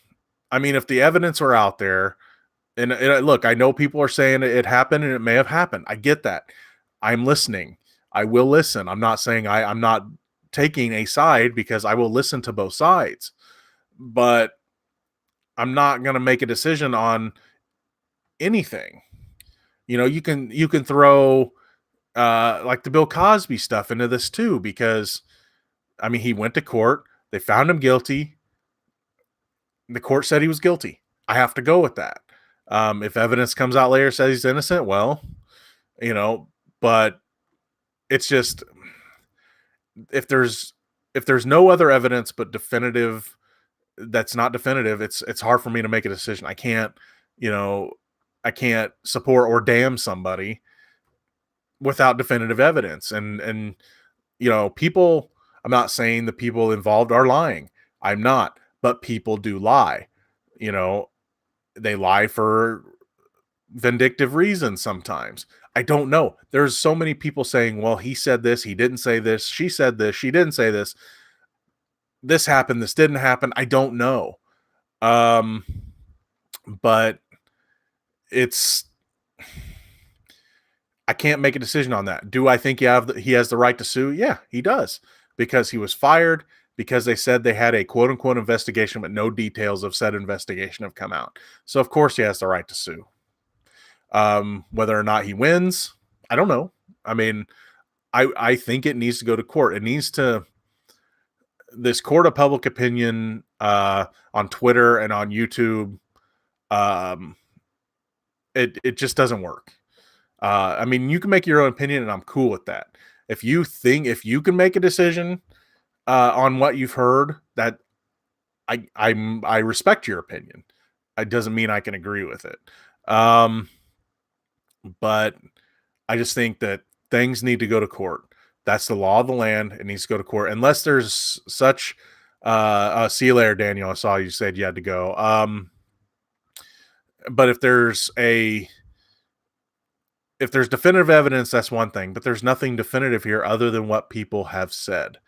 I mean, if the evidence were out there, and look, I know people are saying it happened and it may have happened. I get that. I'm listening. I will listen. I'm not saying I'm not taking a side, because I will listen to both sides, but I'm not going to make a decision on anything. You can throw like the Bill Cosby stuff into this too, because I mean, he went to court, they found him guilty, the court said he was guilty. I have to go with that. If evidence comes out later says he's innocent, well, you know, but it's just, if there's no other evidence but definitive, that's not definitive, it's hard for me to make a decision. I can't, you know, I can't support or damn somebody without definitive evidence. And people, I'm not saying the people involved are lying. I'm not, but people do lie. You know, they lie for vindictive reasons sometimes. I don't know. There's so many people saying, well, he said this, he didn't say this, she said this, she didn't say this. This happened, this didn't happen. I don't know. Um, but it's I can't make a decision on that. Do I think he has the right to sue? Yeah, he does, because he was fired because they said they had a quote unquote investigation, but no details of said investigation have come out. So of course he has the right to sue. Whether or not he wins, I don't know. I mean, I think it needs to go to court. It needs to, this court of public opinion on Twitter and on YouTube. Um, it just doesn't work. I mean, you can make your own opinion, and I'm cool with that. If you can make a decision on what you've heard, that I respect your opinion. It doesn't mean I can agree with it. But I just think that things need to go to court. That's the law of the land. It needs to go to court, unless there's such. See you later, Daniel. I saw you said you had to go. But if there's definitive evidence, that's one thing, but there's nothing definitive here other than what people have said.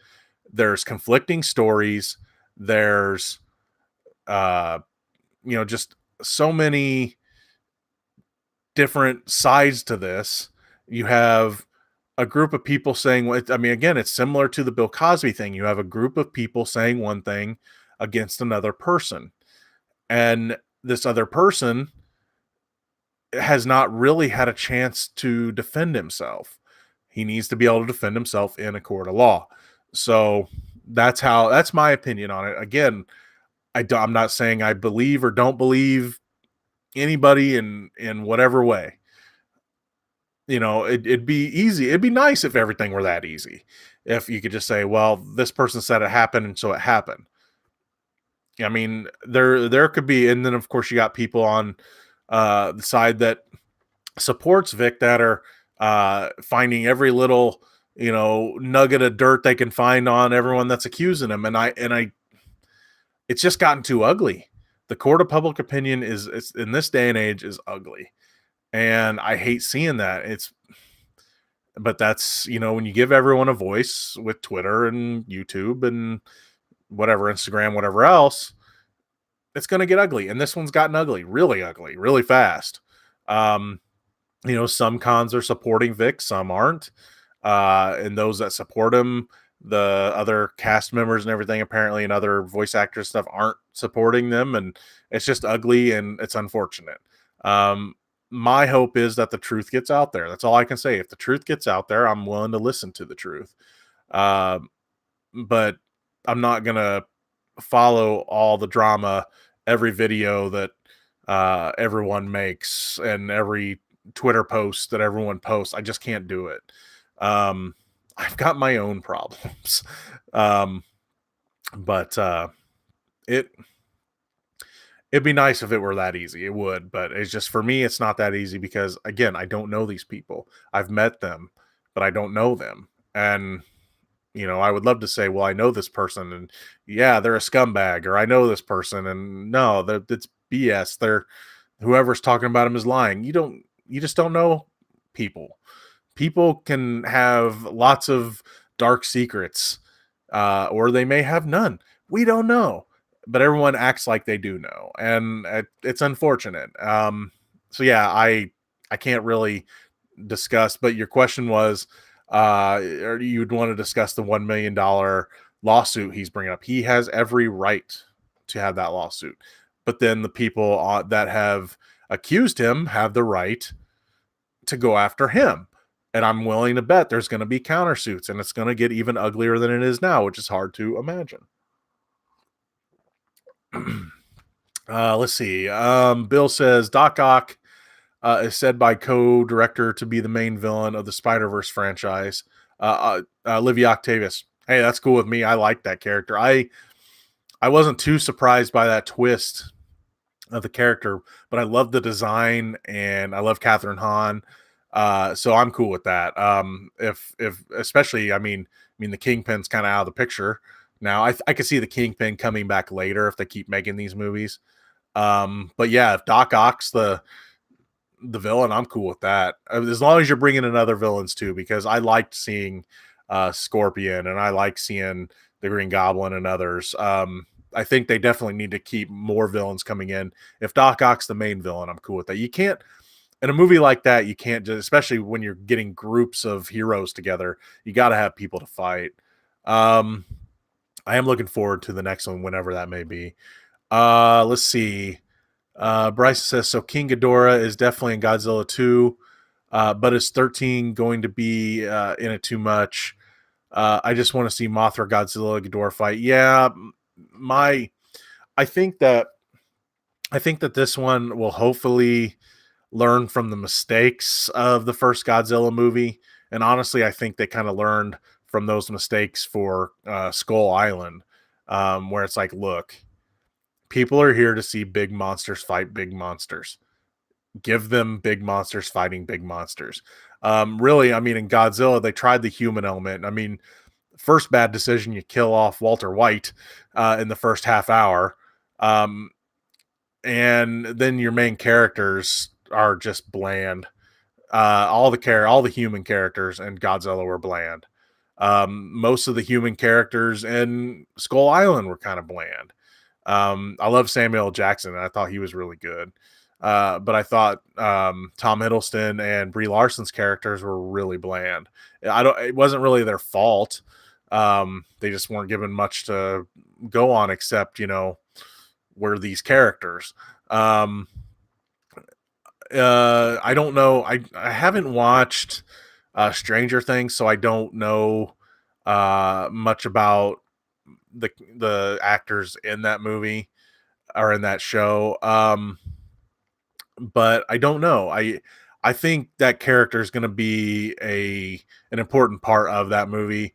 There's conflicting stories. There's, just so many different sides to this. You have a group of people saying, I mean, again, it's similar to the Bill Cosby thing. You have a group of people saying one thing against another person, and this other person has not really had a chance to defend himself. He needs to be able to defend himself in a court of law. So that's my opinion on it. Again, I'm not saying I believe or don't believe anybody in whatever way. It'd be easy. It'd be nice if everything were that easy. If you could just say, well, this person said it happened, and so it happened. I mean, there could be, and then of course you got people on the side that supports Vic that are finding every little nugget of dirt they can find on everyone that's accusing him, and I it's just gotten too ugly. The court of public opinion is in this day and age is ugly, and I hate seeing that. But that's when you give everyone a voice with Twitter and YouTube and whatever, Instagram, whatever else, it's going to get ugly. And this one's gotten ugly, really fast. Some cons are supporting Vic, some aren't. And those that support him, the other cast members and everything, apparently, and other voice actors stuff aren't supporting them. And it's just ugly, and it's unfortunate. My hope is that the truth gets out there. That's all I can say. If the truth gets out there, I'm willing to listen to the truth. But I'm not going to follow all the drama, every video that everyone makes, and every Twitter post that everyone posts. I just can't do it. I've got my own problems. But It'd be nice if it were that easy. It would, but it's just for me, it's not that easy because again, I don't know these people. I've met them, but I don't know them. And I would love to say, well, I know this person and yeah, they're a scumbag, or I know this person and no, that's BS. They're whoever's talking about him is lying. You just don't know people. People can have lots of dark secrets, or they may have none. We don't know, but everyone acts like they do know, and it's unfortunate. So yeah, I can't really discuss. But your question was, or you'd want to discuss the $1 million lawsuit he's bringing up. He has every right to have that lawsuit, but then the people that have accused him have the right to go after him. And I'm willing to bet there's going to be countersuits and it's going to get even uglier than it is now, which is hard to imagine. Let's see. Bill says Doc Ock is said by co-director to be the main villain of the Spider-Verse franchise. Olivia Octavius. Hey, that's cool with me. I like that character. I wasn't too surprised by that twist of the character, but I love the design and I love Catherine Hahn. So I'm cool with that. If especially, the Kingpin's kind of out of the picture now. I could see the Kingpin coming back later if they keep making these movies. But yeah, if Doc Ock's the villain, I'm cool with that. As long as you're bringing in other villains too, because I liked seeing Scorpion and I like seeing the Green Goblin and others. I think they definitely need to keep more villains coming in. If Doc Ock's the main villain, I'm cool with that. You can't in a movie like that, you can't just, especially when you're getting groups of heroes together, you got to have people to fight. Um, I am looking forward to the next one, whenever that may be. Let's see. Bryce says, so King Ghidorah is definitely in Godzilla 2, but is 13 going to be in it too much? I just want to see Mothra, Godzilla, Ghidorah fight. Yeah, my, I think that this one will hopefully learn from the mistakes of the first Godzilla movie. And honestly, I think they kind of learned from those mistakes for Skull Island, where it's like, look, people are here to see big monsters fight big monsters. Give them big monsters fighting big monsters. Really, in Godzilla, they tried the human element. First bad decision, you kill off Walter White in the first half hour. And then your main characters are just bland. All the human characters in Godzilla were bland. Most of the human characters in Skull Island were kind of bland. I love Samuel L. Jackson, and I thought he was really good. But I thought Tom Hiddleston and Brie Larson's characters were really bland. It wasn't really their fault. They just weren't given much to go on, except were these characters. I don't know. I haven't watched Stranger Things, so I don't know much about the actors in that movie or in that show. But I don't know. I think that character is going to be an important part of that movie.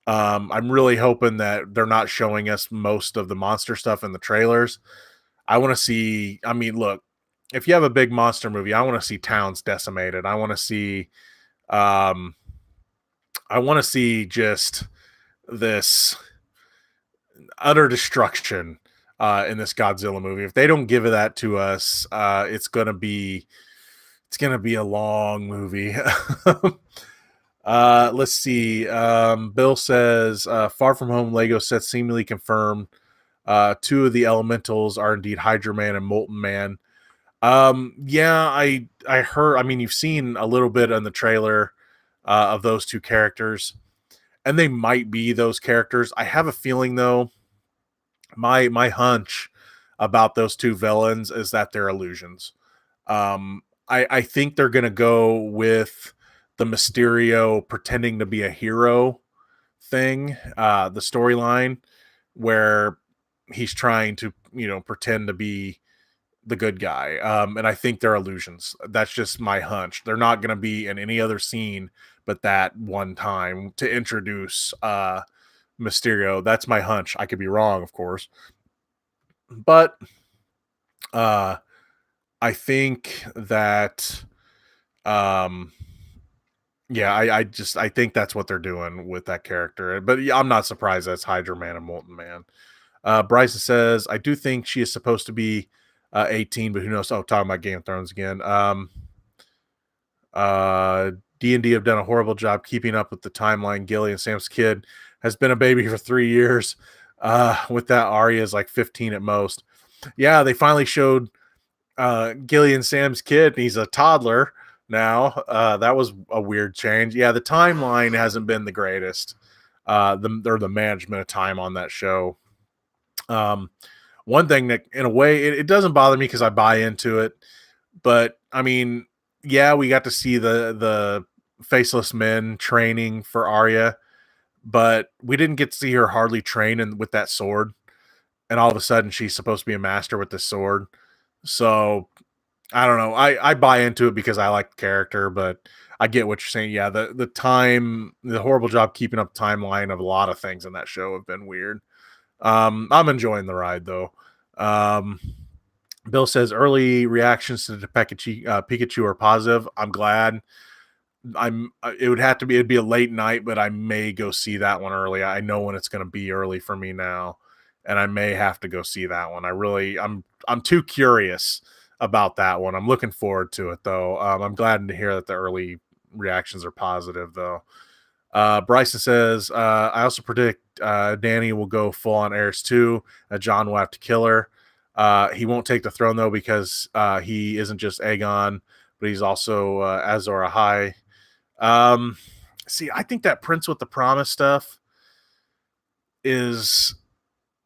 I'm really hoping that they're not showing us most of the monster stuff in the trailers. I want to see. Look, if you have a big monster movie, I want to see towns decimated. I want to see. I want to see just this utter destruction in this Godzilla movie. If they don't give that to us, it's gonna be a long movie. Let's see. Bill says, Far From Home Lego set seemingly confirmed. Two of the elementals are indeed Hydra Man and Molten Man. Yeah, I heard. You've seen a little bit on the trailer of those two characters, and they might be those characters. I have a feeling, though. My hunch about those two villains is that they're illusions. I think they're gonna go with the Mysterio pretending to be a hero thing, the storyline where he's trying to pretend to be the good guy. And I think they're illusions. That's just my hunch. They're not going to be in any other scene but that one time to introduce Mysterio. That's my hunch. I could be wrong, of course. But Uh, I think that, um, yeah, I think that's what they're doing with that character. But yeah, I'm not surprised that's Hydra Man and Molten Man. Bryson says, I do think she is supposed to be 18, but who knows? Oh, talking about Game of Thrones again. Uh, D&D have done a horrible job keeping up with the timeline. Gilly and Sam's kid has been a baby for 3 years. With that, Arya is like 15 at most. Yeah, they finally showed Gilly and Sam's kid, and he's a toddler now. That was a weird change. Yeah, the timeline hasn't been the greatest. The management of time on that show. Um, One thing that, in a way, it doesn't bother me because I buy into it. But I mean, yeah, we got to see the faceless men training for Arya, but we didn't get to see her hardly train with that sword. And all of a sudden, she's supposed to be a master with this sword. So I don't know. I buy into it because I like the character, but I get what you're saying. Yeah, the horrible job keeping up timeline of a lot of things in that show have been weird. I'm enjoying the ride though. Um, Bill says early reactions to the Pikachu are positive. I'm glad. It would have to be. It'd be a late night, but I may go see that one early. I know when it's going to be early for me now, and I may have to go see that one. I'm too curious about that one. I'm looking forward to it though. I'm glad to hear that the early reactions are positive though. Bryson says, I also predict Danny will go full on Heirs 2. John will have to kill her. He won't take the throne, though, because he isn't just Aegon, but he's also Azor Ahai. See, I think that Prince with the Promise stuff is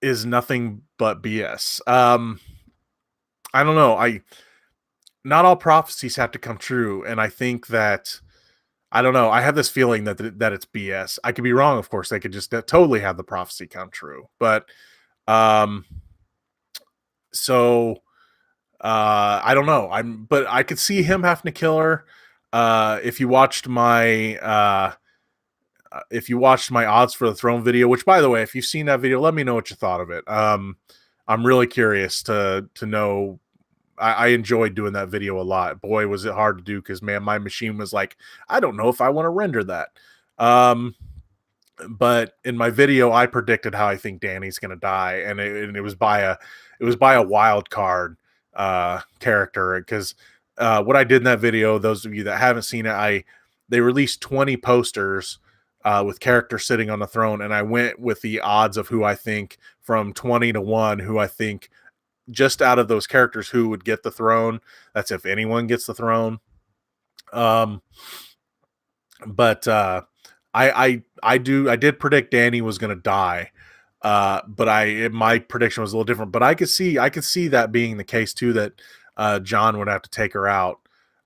nothing but BS. I don't know. Not all prophecies have to come true, and I think that I don't know. I have this feeling that it's BS. I could be wrong, of course. They could just totally have the prophecy come true. But um so I don't know. But I could see him having to kill her. If you watched my odds for the throne video, which by the way, if you've seen that video, let me know what you thought of it. I'm really curious to know. I enjoyed doing that video a lot. Boy, was it hard to do because, man, my machine was like, I don't know if I want to render that. But in my video, I predicted how I think Danny's going to die, and it was by a wild card character. Because what I did in that video, those of you that haven't seen it, they released 20 posters with characters sitting on the throne, and I went with the odds of who I think from 20 to 1, who I think just out of those characters who would get the throne. That's if anyone gets the throne. But I did predict Danny was going to die. But my prediction was a little different, but I could see that being the case too, that John would have to take her out.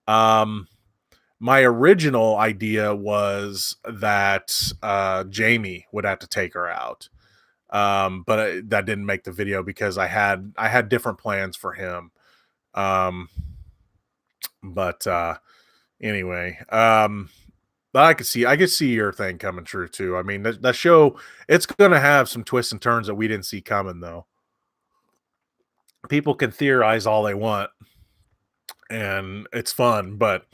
My original idea was that Jamie would have to take her out. But that didn't make the video because I had different plans for him. But anyway, but I could see your thing coming true too. I mean, that show, it's going to have some twists and turns that we didn't see coming though. People can theorize all they want and it's fun, but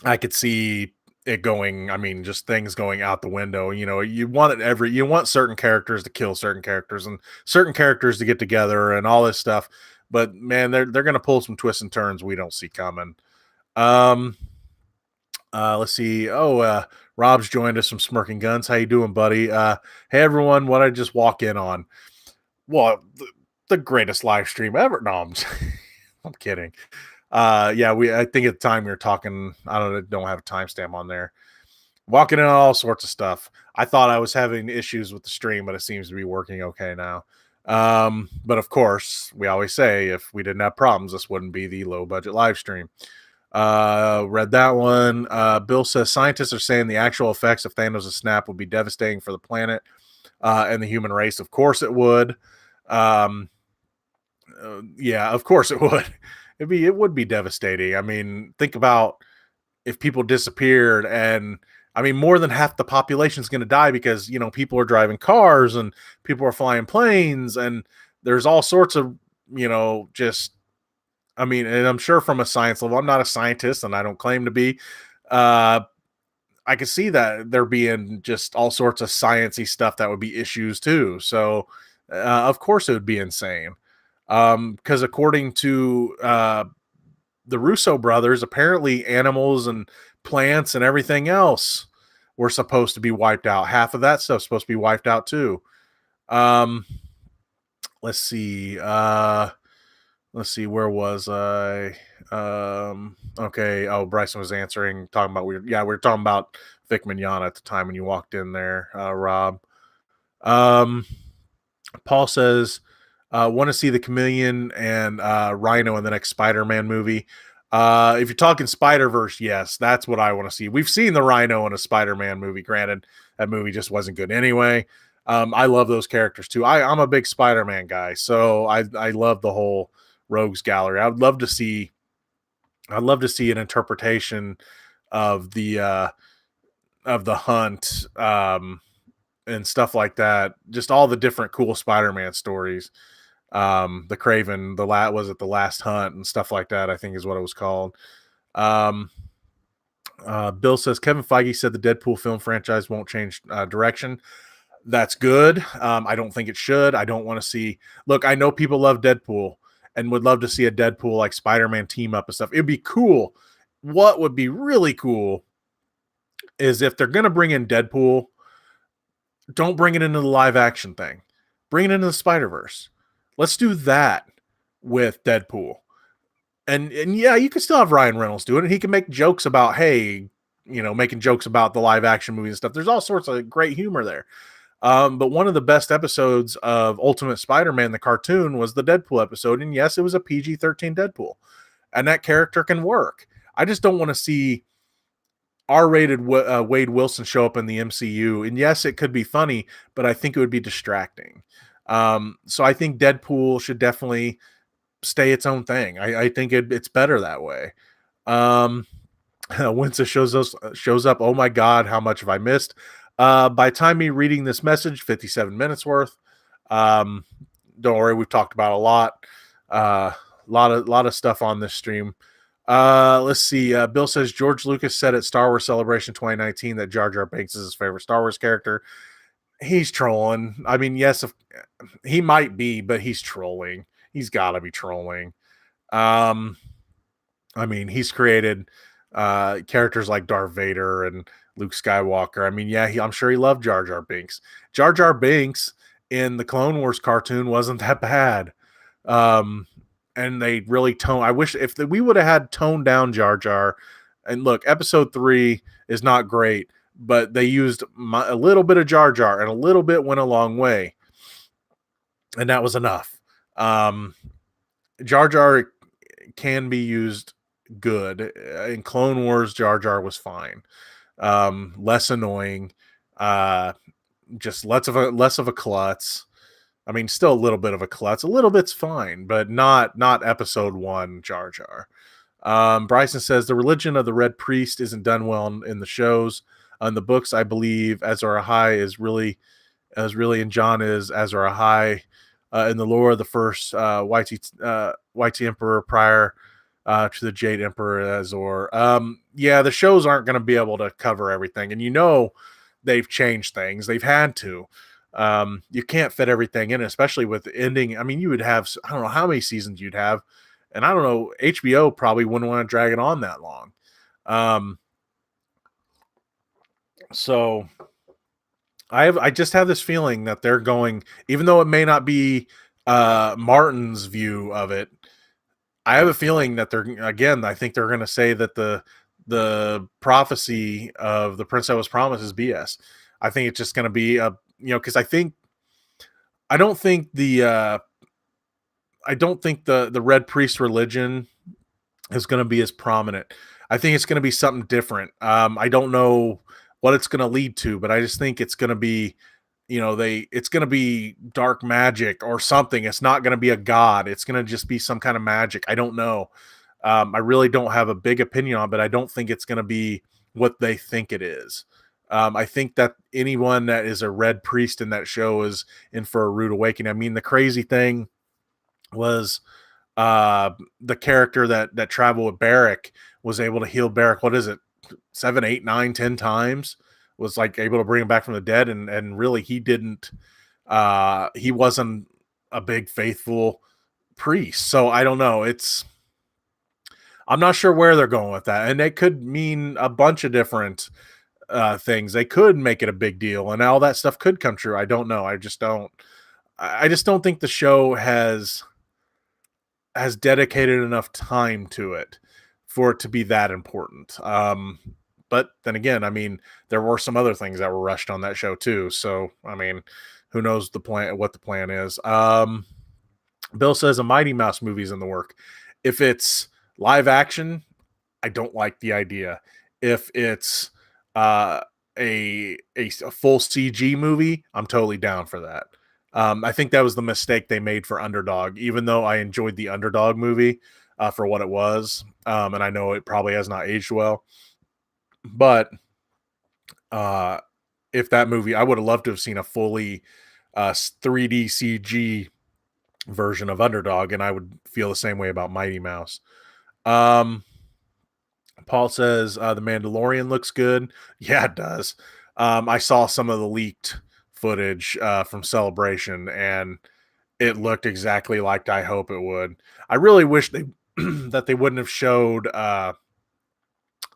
I could see it going, I mean, just things going out the window. You know, you want certain characters to kill certain characters and certain characters to get together and all this stuff. But man, they're going to pull some twists and turns we don't see coming. Let's see. Rob's joined us from Smirking Guns. How you doing, buddy? Hey everyone, what I just walk in on? Well, the greatest live stream ever. No, I'm kidding. Yeah, I think at the time we were talking, I don't have a timestamp on there. Walking in on all sorts of stuff. I thought I was having issues with the stream, but it seems to be working okay now. But of course, we always say if we didn't have problems, this wouldn't be the low budget live stream. Read that one. Bill says scientists are saying the actual effects of Thanos' snap would be devastating for the planet and the human race. Of course it would. Yeah, of course it would. It would be devastating. I mean, think about if people disappeared, and I mean, more than half the population is going to die because, you know, people are driving cars and people are flying planes, and there's all sorts of just, I mean, and I'm sure from a science level, I'm not a scientist and I don't claim to be. Uh, I could see that there being just all sorts of sciencey stuff that would be issues too. So, of course, it would be insane. Because according to the Russo brothers, apparently animals and plants and everything else were supposed to be wiped out. Half of that stuff's supposed to be wiped out too. Um, let's see. Let's see, where was I? Okay. Oh, Bryson was answering, talking about we were talking about Vic Mignogna at the time when you walked in there, Rob. Um, Paul says, want to see the Chameleon and Rhino in the next Spider-Man movie. If you're talking Spider-Verse, yes, that's what I want to see. We've seen the Rhino in a Spider-Man movie. Granted, that movie just wasn't good anyway. I love those characters too. I'm a big Spider-Man guy, so I love the whole Rogues Gallery. I'd love to see an interpretation of the hunt, and stuff like that. Just all the different cool Spider-Man stories. The Craven, was it the Last Hunt and stuff like that, I think is what it was called. Um, Bill says Kevin Feige said the Deadpool film franchise won't change direction. That's good. I don't think it should. I don't want to see. Look, I know people love Deadpool and would love to see a Deadpool like Spider-Man team up and stuff. It'd be cool. What would be really cool is if they're gonna bring in Deadpool, don't bring it into the live action thing. Bring it into the Spider-Verse. Let's do that with Deadpool. And yeah, you can still have Ryan Reynolds do it, and he can make jokes about, hey, making jokes about the live action movie and stuff. There's all sorts of great humor there. But one of the best episodes of Ultimate Spider-Man, the cartoon, was the Deadpool episode. And yes, it was a PG-13 Deadpool. And that character can work. I just don't want to see R-rated Wade Wilson show up in the MCU. And yes, it could be funny, but I think it would be distracting. So I think Deadpool should definitely stay its own thing. I think it's better that way. Once it shows up, oh my God, how much have I missed? By the time me reading this message, 57 minutes worth. Don't worry, we've talked about a lot. Lot of stuff on this stream. Let's see. Bill says George Lucas said at Star Wars Celebration 2019 that Jar Jar Binks is his favorite Star Wars character. He's trolling. I mean, yes, he might be, but he's trolling. He's got to be trolling. I mean, he's created characters like Darth Vader and Luke Skywalker. I mean, yeah, I'm sure he loved Jar Jar Binks. Jar Jar Binks in the Clone Wars cartoon wasn't that bad. And they really I wish we would have had toned down Jar Jar. And look, episode 3 is not great, but they used a little bit of Jar Jar, and a little bit went a long way. And that was enough. Jar Jar can be used good. In Clone Wars, Jar Jar was fine. Less annoying. Just less of a klutz. I mean, still a little bit of a klutz. A little bit's fine, but not episode 1 Jar Jar. Bryson says the religion of the Red Priest isn't done well in the shows. On the books, I believe Azor Ahai is really and John is Azor Ahai. In the lore of the first White Emperor prior to the Jade Emperor Azor. Yeah, the shows aren't going to be able to cover everything, and they've changed things. They've had to. You can't fit everything in, especially with the ending. I mean, you would have, I don't know how many seasons you'd have, and I don't know, HBO probably wouldn't want to drag it on that long. So I just have this feeling that they're going, even though it may not be Martin's view of it, I have a feeling that I think they're going to say that the prophecy of the Prince that was promised is BS. I think it's just going to be because I don't think the Red Priest religion is going to be as prominent. I think it's going to be something different. I don't know what it's going to lead to, but I just think it's going to be, it's going to be dark magic or something. It's not going to be a god. It's going to just be some kind of magic. I don't know. I really don't have a big opinion on it, but I don't think it's going to be what they think it is. I think that anyone that is a Red Priest in that show is in for a rude awakening. I mean, the crazy thing was uh the character that traveled with Barrick was able to heal Barrick. What is it? 7, 8, 9, 10 times, was like able to bring him back from the dead, and really he wasn't a big faithful priest. So I don't know. I'm not sure where they're going with that. And it could mean a bunch of different things. They could make it a big deal and all that stuff could come true. I don't know. I just don't think the show has dedicated enough time to it for it to be that important. But then again, I mean, there were some other things that were rushed on that show too. So, I mean, who knows what the plan is. Bill says a Mighty Mouse movie's in the work. If it's live action, I don't like the idea. If it's uh, a full CG movie, I'm totally down for that. I think that was the mistake they made for Underdog. Even though I enjoyed the Underdog movie for what it was, and I know it probably has not aged well, but uh, if that movie, I would have loved to have seen a fully 3D CG version of Underdog, and I would feel the same way about Mighty Mouse. Um, Paul says the Mandalorian looks good. Yeah, it does. I saw some of the leaked footage from Celebration, and it looked exactly like I hope it would. I really wish they that they wouldn't have showed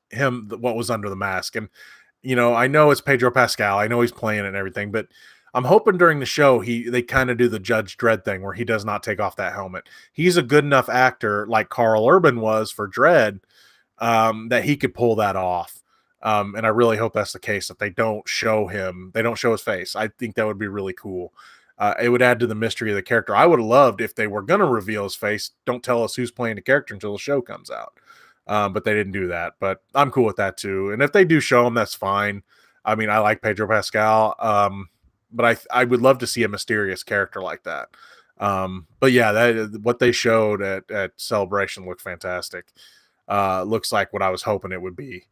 him what was under the mask. And I know it's Pedro Pascal. I know he's playing it and everything, but I'm hoping during the show they kind of do the Judge Dredd thing where he does not take off that helmet. He's a good enough actor, like Carl Urban was for Dredd, that he could pull that off. And I really hope that's the case, that they don't show his face. I think that would be really cool. It would add to the mystery of the character. I would have loved if they were going to reveal his face. Don't tell us who's playing the character until the show comes out. But they didn't do that. But I'm cool with that too. And if they do show him, that's fine. I mean, I like Pedro Pascal, but I would love to see a mysterious character like that. But yeah, what they showed at Celebration looked fantastic. Looks like what I was hoping it would be,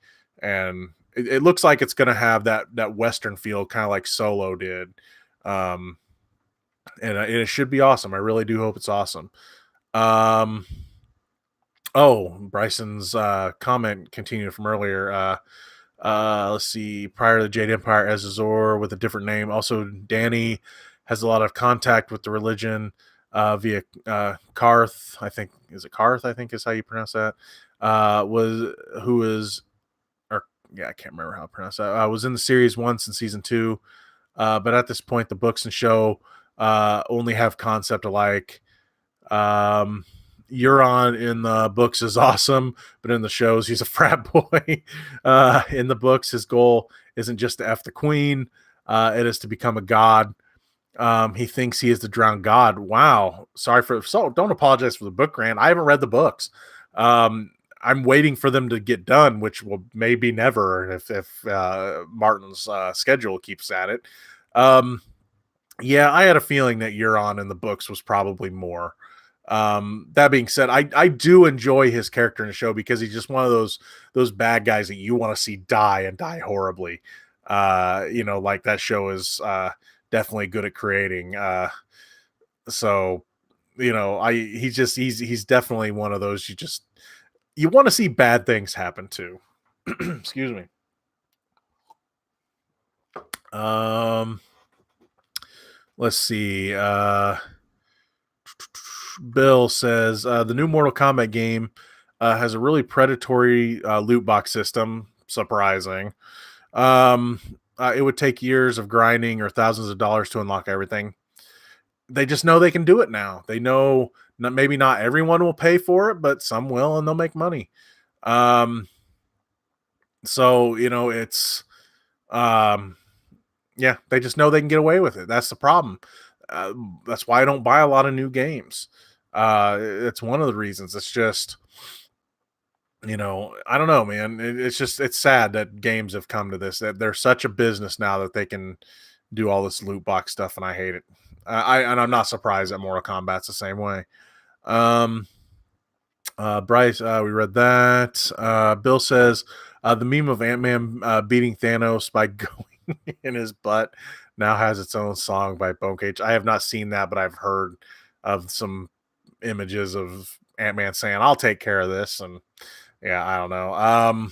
and it looks like it's going to have that Western feel, kind of like Solo did. Um, and it should be awesome. I really do hope it's awesome. Oh, Bryson's comment continued from earlier. Let's see. Prior to the Jade Empire, Azor with a different name. Also, Danny has a lot of contact with the religion via Karth. I think is it Karth? I think is how you pronounce that. Who is, or yeah, I can't remember how to pronounce that. Was in the series once in season 2, but at this point, the books and show only have concept alike. Euron in the books is awesome, but in the shows, he's a frat boy. In the books, his goal isn't just to F the queen, it is to become a god. He thinks he is the drowned god. Wow. Don't apologize for the book rant. I haven't read the books. I'm waiting for them to get done, which will maybe never if Martin's schedule keeps at it. Yeah, I had a feeling that Euron in the books was probably more. That being said, I do enjoy his character in the show because he's just one of those bad guys that you want to see die and die horribly. Like that show is definitely good at creating. So he's definitely one of those you want to see bad things happen to. Excuse me. Let's see. Bill says the new Mortal Kombat game has a really predatory loot box system. Surprising. It would take years of grinding or thousands of dollars to unlock everything. They just know they can do it now. They know maybe not everyone will pay for it, but some will, and they'll make money. So it's yeah, they just know they can get away with it. That's the problem. That's why I don't buy a lot of new games. It's one of the reasons. It's just, I don't know, man. It's sad that games have come to this, that they're such a business now that they can do all this loot box stuff, and I hate it. I'm not surprised that Mortal Kombat's the same way. Bryce, we read that. Bill says the meme of Ant-Man beating Thanos by going in his butt now has its own song by Bone Cage. I have not seen that, but I've heard of some images of Ant-Man saying, "I'll take care of this," and yeah, I don't know.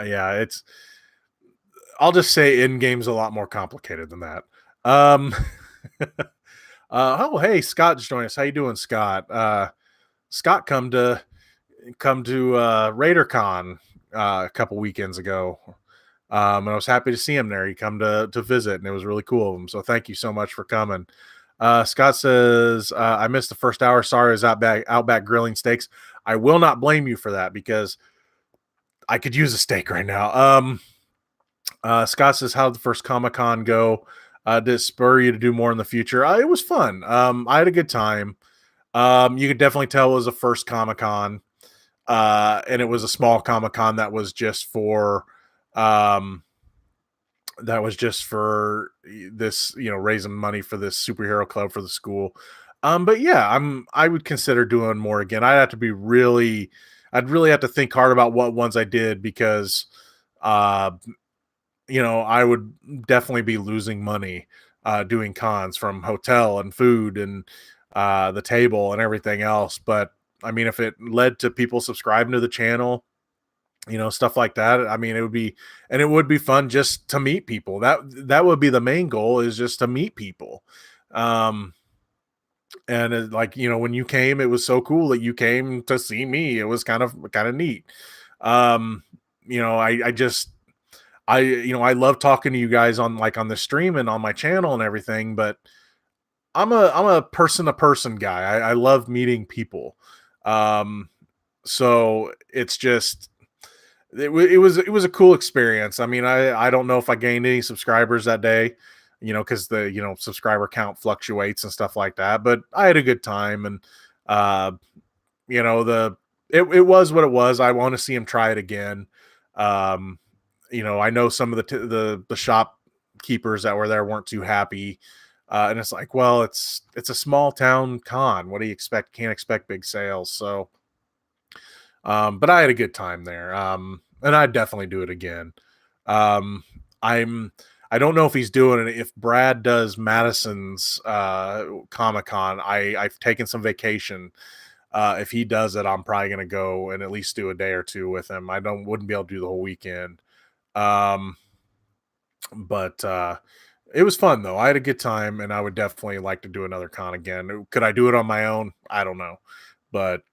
Yeah, it's. I'll just say Endgame's a lot more complicated than that. Um, oh, hey, Scott's joining us. How you doing, Scott? Scott come to RaiderCon a couple weekends ago. And I was happy to see him there. He come to visit, and it was really cool of him. So thank you so much for coming. Scott says, I missed the first hour. Sorry, I was outback grilling steaks. I will not blame you for that because I could use a steak right now. Scott says, how did the first Comic-Con go? Did it spur you to do more in the future? It was fun. I had a good time. You could definitely tell it was a first Comic-Con. And it was a small Comic-Con that was just for um this, raising money for this superhero club for the school. But yeah, I would consider doing more again. I'd really have to think hard about what ones I did because uh I would definitely be losing money doing cons from hotel and food and the table and everything else. But I mean, if it led to people subscribing to the channel, stuff like that. I mean, it would be fun just to meet people. That would be the main goal, is just to meet people. Um, and like, when you came, it was so cool that you came to see me. It was kind of neat. Um, I just, I love talking to you guys on the stream and on my channel and everything, but I'm a person to person guy. I love meeting people. Um, so it's just, it was a cool experience. I mean, I don't know if I gained any subscribers that day, because the subscriber count fluctuates and stuff like that. But I had a good time, and uh, the it was what it was. I want to see him try it again. Um, I know some of the shopkeepers that were there weren't too happy, and it's like, well, it's a small town con. What do you expect? Can't expect big sales. So, but I had a good time there. And I'd definitely do it again. Um, I'm I don't know if he's doing it. If Brad does Madison's Comic Con, I've taken some vacation. If he does it, I'm probably gonna go and at least do a day or two with him. I don't wouldn't be able to do the whole weekend. Um, but it was fun though. I had a good time, and I would definitely like to do another con again. Could I do it on my own? I don't know, but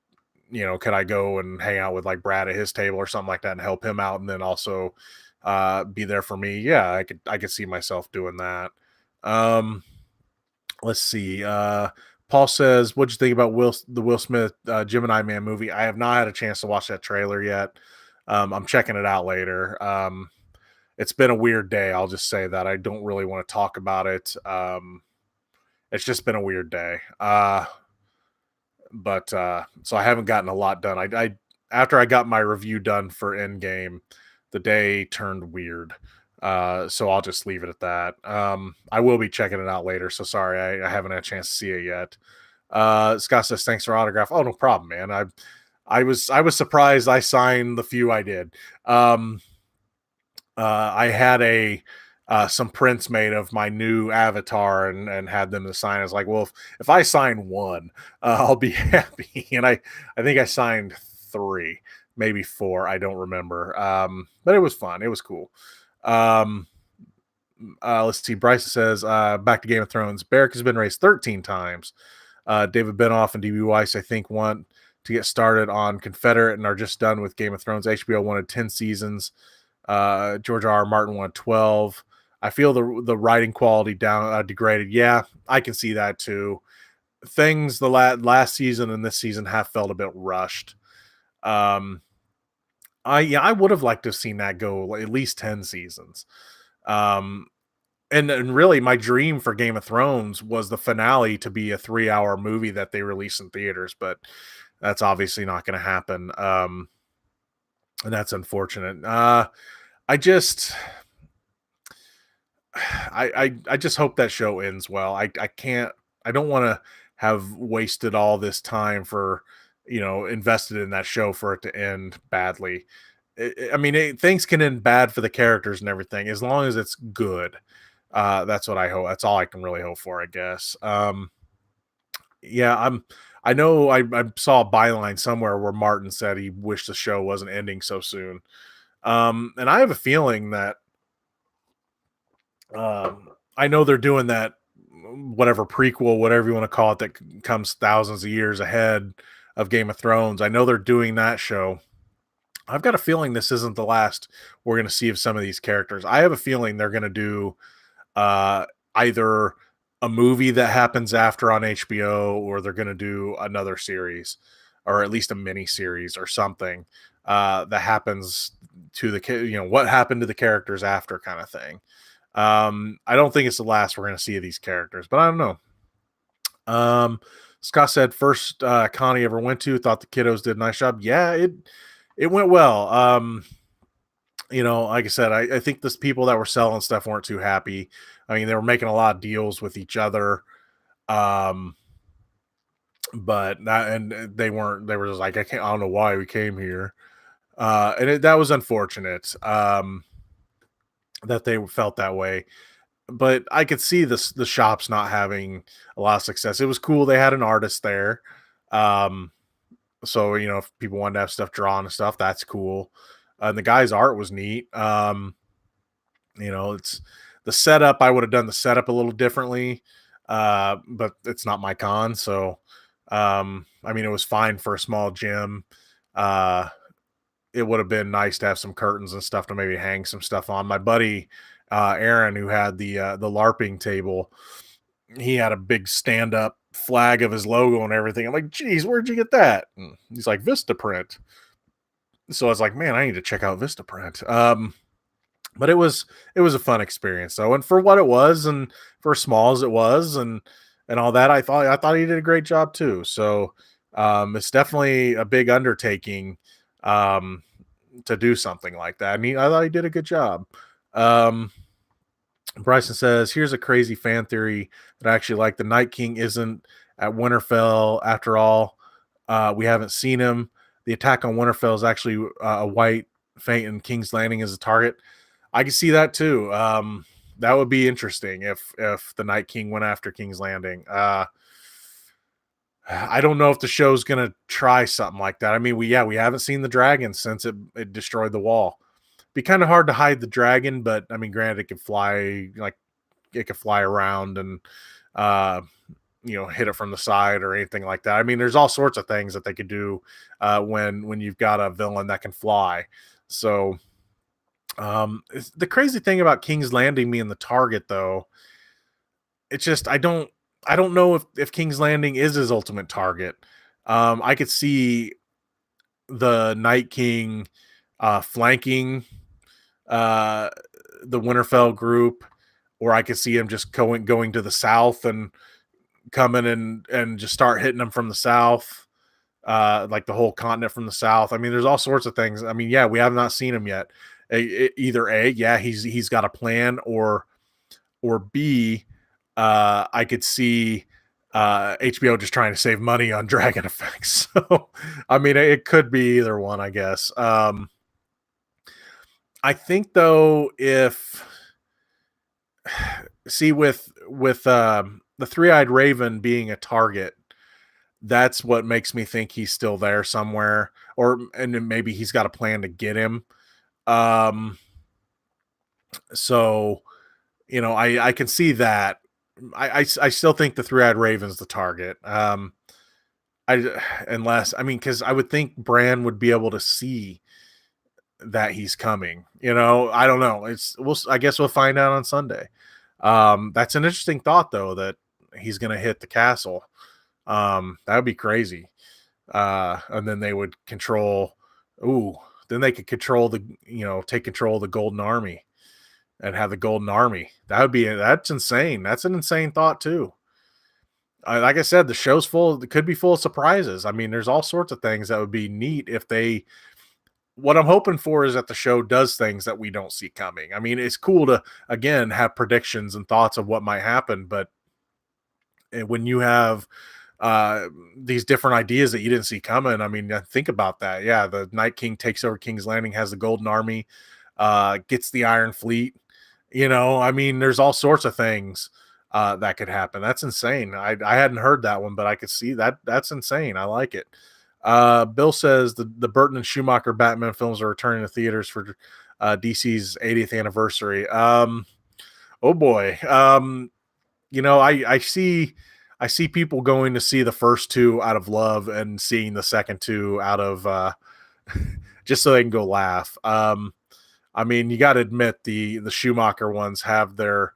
could I go and hang out with like Brad at his table or something like that and help him out, and then also be there for me? Yeah, I could see myself doing that. Um, let's see. Paul says, "What'd you think about the Will Smith Gemini Man movie?" I have not had a chance to watch that trailer yet. I'm checking it out later. It's been a weird day. I'll just say that I don't really want to talk about it. It's just been a weird day. But so I haven't gotten a lot done. I after I got my review done for Endgame, the day turned weird. So I'll just leave it at that. I will be checking it out later. So sorry, I haven't had a chance to see it yet. Scott says thanks for autograph. Oh, no problem, man. I was surprised I signed the few I did. I had some prints made of my new avatar and had them to sign. I was like, well, if I sign one, I'll be happy. And I think I signed 3, maybe 4. I don't remember. But it was fun. It was cool. Let's see. Bryce says, back to Game of Thrones. Barrick has been raised 13 times. David Benoff and DB Weiss, I think, want to get started on Confederate and are just done with Game of Thrones. HBO wanted 10 seasons. George R. R. Martin wanted 12. I feel the writing quality down degraded. Yeah, I can see that too. Things the last season and this season have felt a bit rushed. I would have liked to have seen that go at least 10 seasons. Um, and really, my dream for Game of Thrones was the finale to be a 3-hour movie that they release in theaters, but that's obviously not going to happen. And that's unfortunate. I just I just hope that show ends well. I don't want to have wasted all this time for invested in that show for it to end badly. I mean, things can end bad for the characters and everything as long as it's good. That's what I hope. That's all I can really hope for, I guess. Yeah, I know I saw a byline somewhere where Martin said he wished the show wasn't ending so soon. And I have a feeling that I know they're doing that, whatever prequel, whatever you want to call it, that comes thousands of years ahead of Game of Thrones. I know they're doing that show. I've got a feeling this isn't the last we're going to see of some of these characters. I have a feeling they're going to do uh, either a movie that happens after on HBO, or they're going to do another series, or at least a mini series or something that happens to what happened to the characters after, kind of thing. I don't think it's the last we're going to see of these characters, but I don't know. Scott said first Connie ever went to, thought the kiddos did a nice job. Yeah, it went well. Like I said, I think the people that were selling stuff weren't too happy. I mean, they were making a lot of deals with each other. Um, but not, and they were just like, I don't know why we came here. That was unfortunate. That they felt that way, but I could see the shops not having a lot of success. It was cool. They had an artist there. Um, so, if people wanted to have stuff drawn and stuff, that's cool. And the guy's art was neat. It's the setup. I would have done the setup a little differently, but it's not my con. So, I mean, it was fine for a small gym. Uh, it would have been nice to have some curtains and stuff to maybe hang some stuff on. My buddy Aaron, who had the LARPing table, he had a big stand up flag of his logo and everything. I'm like, geez, where'd you get that? And he's like, Vistaprint. So I was like, man, I need to check out Vistaprint. But it was a fun experience though, and for what it was, and for small as it was, and all that, I thought he did a great job too. So it's definitely a big undertaking um, to do something like that. I mean, I thought he did a good job. Um, Bryson says, here's a crazy fan theory that I actually like. The Night King isn't at Winterfell after all. We haven't seen him. The attack on Winterfell is actually a white faint, and King's Landing is a target. I can see that too. That would be interesting if the Night King went after King's Landing. I don't know if the show's gonna try something like that. I mean, we haven't seen the dragon since it destroyed the wall. Be kind of hard to hide the dragon, but I mean, granted, it could fly, like it could fly around and uh hit it from the side or anything like that. I mean, there's all sorts of things that they could do when you've got a villain that can fly. So the crazy thing about King's Landing being the target, though, it's just I don't know if King's Landing is his ultimate target. I could see the Night King flanking uh, the Winterfell group, or I could see him just going to the south and coming and just start hitting them from the south, like the whole continent from the south. I mean, there's all sorts of things. I mean, yeah, we have not seen him yet. Yeah, he's got a plan, or B, I could see HBO just trying to save money on dragon effects. So, I mean, it could be either one, I guess. I think though, if see with the three-eyed raven being a target, that's what makes me think he's still there somewhere, and then maybe he's got a plan to get him. Um, so I can see that. I still think the three-eyed raven's the target. I Unless, I mean, because I would think Bran would be able to see that he's coming. I don't know. I guess we'll find out on Sunday. That's an interesting thought though, that he's gonna hit the castle. That would be crazy. And then they would control. Ooh, then they could control take control of the Golden Army and have the Golden Army. That's insane. That's an insane thought too. Like I said, the show's full. It could be full of surprises. I mean, there's all sorts of things that would be neat if they. What I'm hoping for is that the show does things that we don't see coming. I mean, it's cool to again have predictions and thoughts of what might happen, but when you have these different ideas that you didn't see coming, I mean, think about that. Yeah, the Night King takes over King's Landing, has the Golden Army, gets the Iron Fleet. I mean, there's all sorts of things that could happen. That's insane. I hadn't heard that one, but I could see that. That's insane. I like it. Bill says the Burton and Schumacher Batman films are returning to theaters for DC's 80th anniversary. Oh boy. I see people going to see the first two out of love and seeing the second two out of just so they can go laugh. I mean, you got to admit the Schumacher ones have their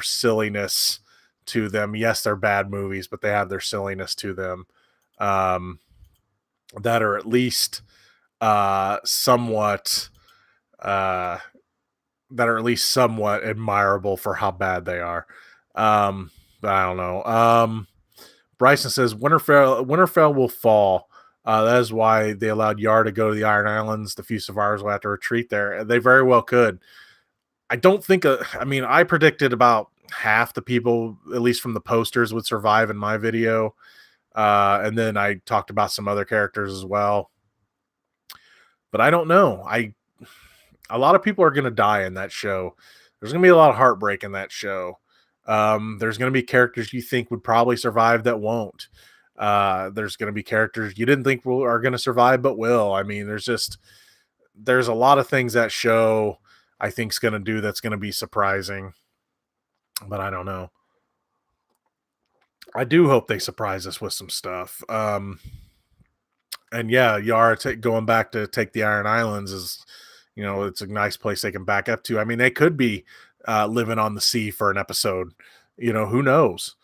silliness to them. Yes, they're bad movies, but they have their silliness to them. That are at least somewhat uh that are at least somewhat admirable for how bad they are. But I don't know. Bryson says Winterfell will fall. That is why they allowed Yar to go to the Iron Islands. The few survivors will have to retreat there. They very well could. I don't think. I mean, I predicted about half the people, at least from the posters, would survive in my video. And then I talked about some other characters as well. But I don't know. A lot of people are going to die in that show. There's going to be a lot of heartbreak in that show. There's going to be characters you think would probably survive that won't. There's going to be characters you didn't think are going to survive but will. I mean, there's a lot of things that show I think is going to do that's going to be surprising. But I don't know. I do hope they surprise us with some stuff. And yeah, Yara going back to take the Iron Islands is, it's a nice place they can back up to. I mean, they could be living on the sea for an episode. Who knows?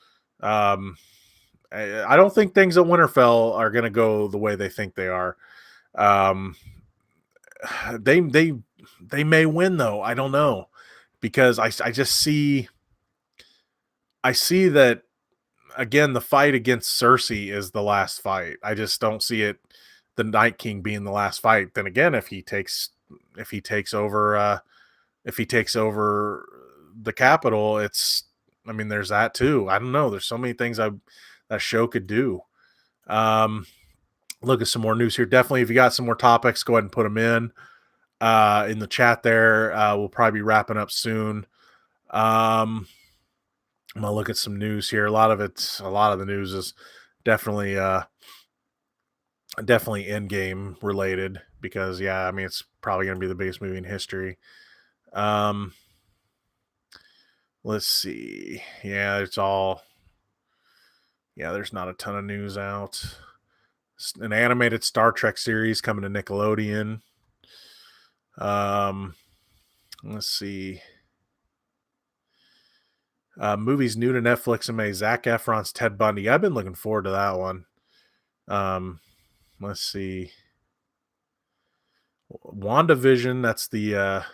I don't think things at Winterfell are going to go the way they think they are. They may win though. I don't know, because I see that. Again, the fight against Cersei is the last fight. I just don't see it, the Night King being the last fight. Then again, if he takes over the capital, there's that too. I don't know. There's so many things that show could do. Look at some more news here. Definitely, if you got some more topics, go ahead and put them in the chat there. We'll probably be wrapping up soon. I'm gonna look at some news here. A lot of the news is definitely Endgame related, because it's probably gonna be the biggest movie in history. Let's see. There's not a ton of news out. An animated Star Trek series coming to Nickelodeon. Let's see. Movies new to Netflix in May. Zac Efron's Ted Bundy. I've been looking forward to that one. Let's see. WandaVision. That's the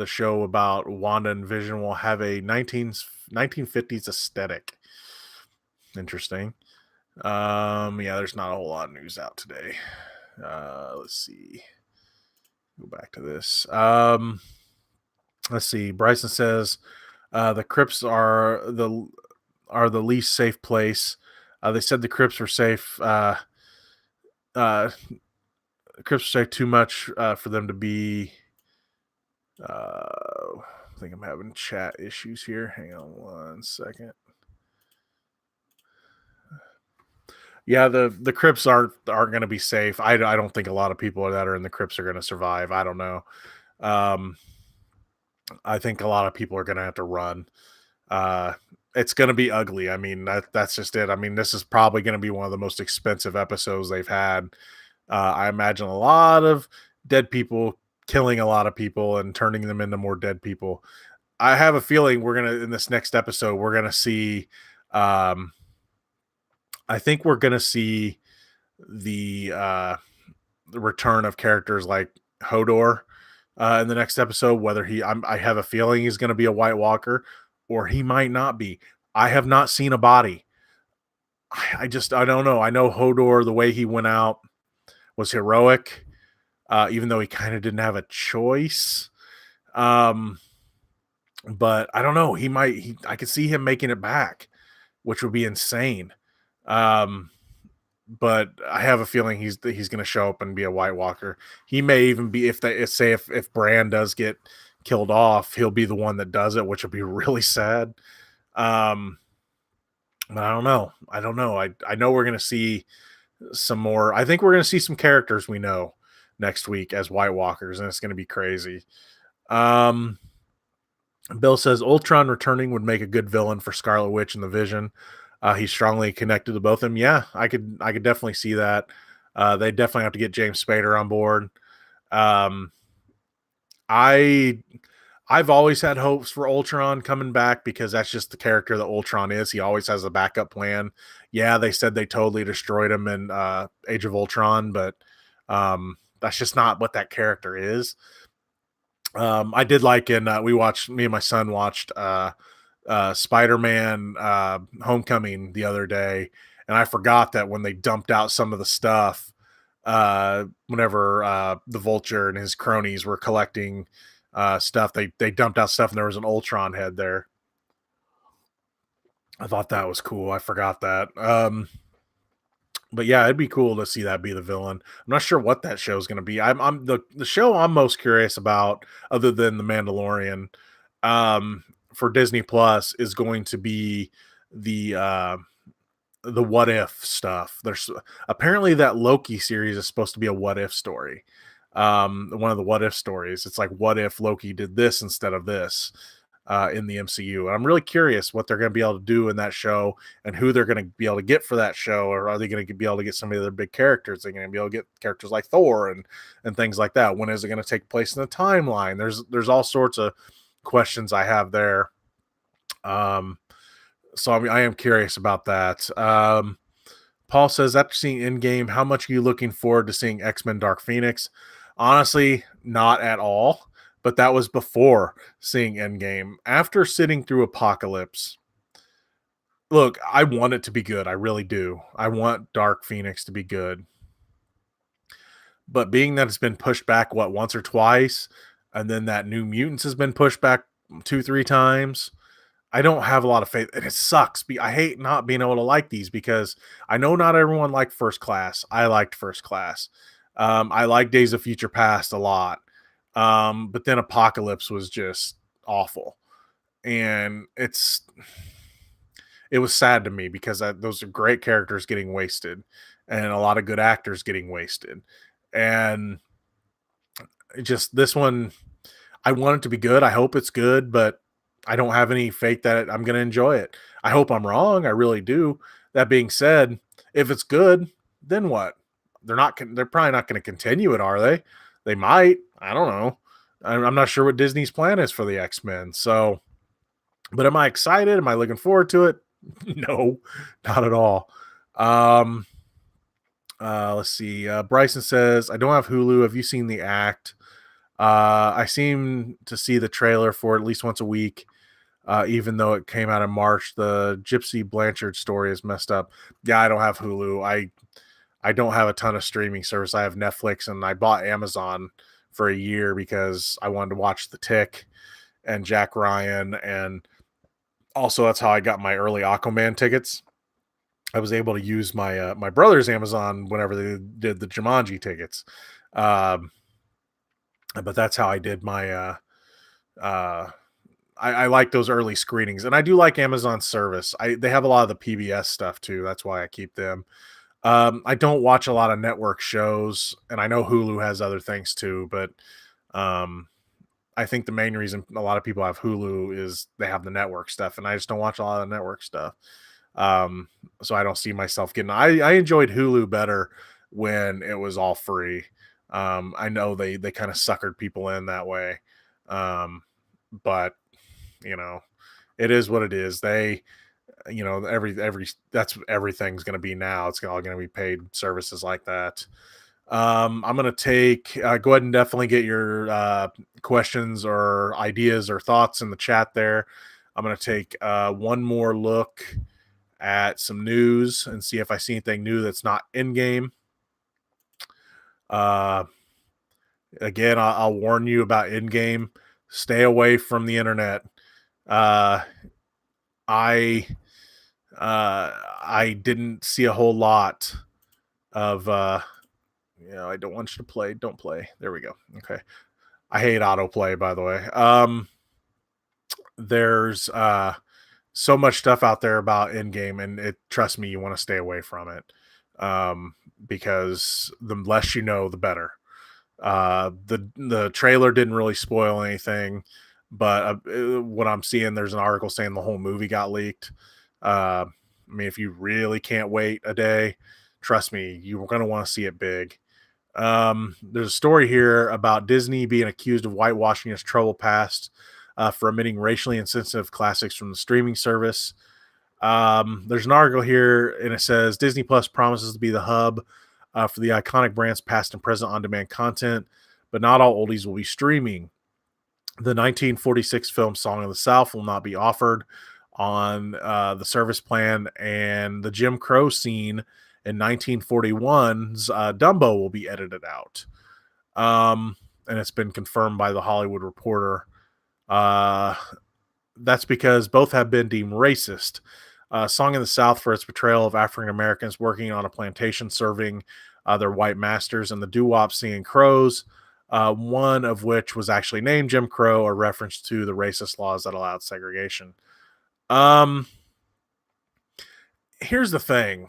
show about Wanda and Vision. Will have a 1950s aesthetic. Interesting. There's not a whole lot of news out today. Let's see. Go back to this. Let's see. Bryson says the crypts are the least safe place. They said the crypts were safe. Crypts were safe too much for them to be. I think I'm having chat issues here. Hang on one second. Yeah, the crypts aren't going to be safe. I don't think a lot of people that are in the crypts are going to survive. I don't know. I think a lot of people are going to have to run. It's going to be ugly. I mean, that's just it. I mean, this is probably going to be one of the most expensive episodes they've had. I imagine a lot of dead people killing a lot of people and turning them into more dead people. I have a feeling in this next episode, we're going to see, I think we're going to see the return of characters like Hodor in the next episode. Whether I have a feeling he's going to be a White Walker, or he might not be. I have not seen a body. I don't know. I know Hodor, the way he went out was heroic, even though he kind of didn't have a choice. But I don't know. I could see him making it back, which would be insane. But I have a feeling he's going to show up and be a White Walker. He may even be, if Bran does get killed off, he'll be the one that does it, which would be really sad. Um, but I don't know. I don't know. I know we're gonna see some more. I think we're gonna see some characters we know next week as White Walkers, and it's gonna be crazy. Um, Bill says Ultron returning would make a good villain for Scarlet Witch and the Vision. He's strongly connected to both of them. Yeah, I could definitely see that. They definitely have to get James Spader on board. Um, I I've always had hopes for Ultron coming back because that's just the character that Ultron is. He always has a backup plan. Yeah, they said they totally destroyed him in Age of Ultron, but that's just not what that character is. I did like in me and my son watched Spider-Man Homecoming the other day, and I forgot that when they dumped out some of the stuff, whenever the Vulture and his cronies were collecting stuff, they dumped out stuff, and there was an Ultron head there. I thought that was cool. I forgot that. But yeah, it'd be cool to see that be the villain. I'm not sure what that show is going to be. I'm the show I'm most curious about, other than the Mandalorian, um, for Disney Plus, is going to be the uh, the what if stuff. There's apparently that Loki series is supposed to be a what if story. One of the what if stories. It's like, what if Loki did this instead of this in the MCU? And I'm really curious what they're going to be able to do in that show and who they're going to be able to get for that show. Or are they going to be able to get some of the other big characters? They're going to be able to get characters like Thor and things like that. When is it going to take place in the timeline? There's all sorts of questions I have there. So I am curious about that. Paul says, after seeing Endgame, how much are you looking forward to seeing X-Men Dark Phoenix? Honestly, not at all. But that was before seeing Endgame. After sitting through Apocalypse, look, I want it to be good. I really do. I want Dark Phoenix to be good. But being that it's been pushed back, what, once or twice, and then that New Mutants has been pushed back 2-3 times, I don't have a lot of faith, and it sucks. I hate not being able to like these because I know not everyone liked First Class. I liked First Class. I like Days of Future Past a lot, but then Apocalypse was just awful, and it was sad to me because those are great characters getting wasted, and a lot of good actors getting wasted, and just this one. I want it to be good. I hope it's good, but I don't have any faith that I'm going to enjoy it. I hope I'm wrong. I really do. That being said, if it's good, then what? They're probably not going to continue it, are they? They might. I don't know. I'm not sure what Disney's plan is for the X-Men. So, but am I excited? Am I looking forward to it? No, not at all. Um, let's see. Bryson says, I don't have Hulu. Have you seen The Act? I seem to see the trailer for it at least once a week, even though it came out in March. The Gypsy Blanchard story is messed up. Yeah, I don't have Hulu. I don't have a ton of streaming service. I have Netflix, and I bought Amazon for a year because I wanted to watch The Tick and Jack Ryan, and also that's how I got my early Aquaman tickets. I was able to use my brother's Amazon whenever they did the Jumanji tickets. Um, but that's how I did my uh I like those early screenings, and I do like Amazon service. They have a lot of the PBS stuff too. That's why I keep them. I don't watch a lot of network shows, and I know Hulu has other things too, but um I think the main reason a lot of people have Hulu is they have the network stuff, and I just don't watch a lot of the network stuff. Um, so I don't see myself getting. I enjoyed Hulu better when it was all free. I know they kind of suckered people in that way, but you know, it is what it is. Every that's what everything's going to be now. It's all going to be paid services like that. I'm going to go ahead and definitely get your questions or ideas or thoughts in the chat there. I'm going to take one more look at some news and see if I see anything new that's not in game. Uh, Again, I'll warn you about in game. Stay away from the internet. Uh, I I didn't see a whole lot of I don't want you to play. Don't play. There we go. Okay. I hate autoplay, by the way. There's so much stuff out there about Endgame, and trust me, you want to stay away from it, because the less you know, the better. The trailer didn't really spoil anything, but what I'm seeing, there's an article saying the whole movie got leaked. I mean, if you really can't wait a day, trust me, you're going to want to see it big. There's a story here about Disney being accused of whitewashing its troubled past for omitting racially insensitive classics from the streaming service. There's an article here, and it says Disney Plus promises to be the hub for the iconic brand's past and present on-demand content, but not all oldies will be streaming. The 1946 film Song of the South will not be offered on the service plan, and the Jim Crow scene in 1941's Dumbo will be edited out. And it's been confirmed by the Hollywood Reporter. That's because both have been deemed racist. Song of the South for its portrayal of African Americans working on a plantation serving their white masters, and the doo-wop singing crows, one of which was actually named Jim Crow, a reference to the racist laws that allowed segregation. Here's the thing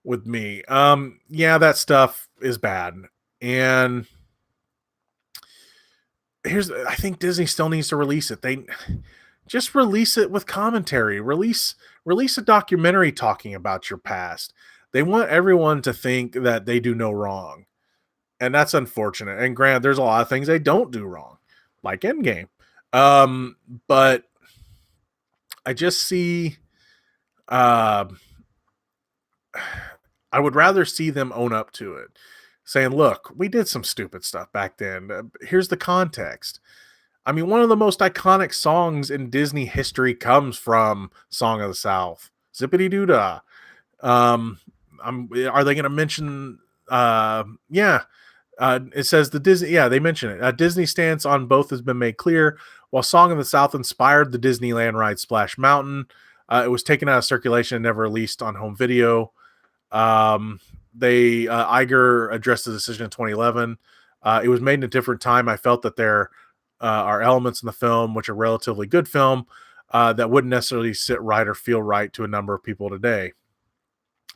with me. Yeah, that stuff is bad. And I think Disney still needs to release it. They just release it with commentary. Release a documentary talking about your past. They want everyone to think that they do no wrong. And that's unfortunate. And granted, there's a lot of things they don't do wrong, like Endgame. But I just see I would rather see them own up to it, saying, look, we did some stupid stuff back then. Here's the context. I mean, one of the most iconic songs in Disney history comes from Song of the South. Zippity doo dah. Are they going to mention? Yeah. It says the Disney. Yeah, they mention it. Disney stance on both has been made clear. While Song of the South inspired the Disneyland ride Splash Mountain, it was taken out of circulation and never released on home video. Iger addressed the decision in 2011. It was made in a different time. I felt that there are elements in the film, which are relatively good film, that wouldn't necessarily sit right or feel right to a number of people today.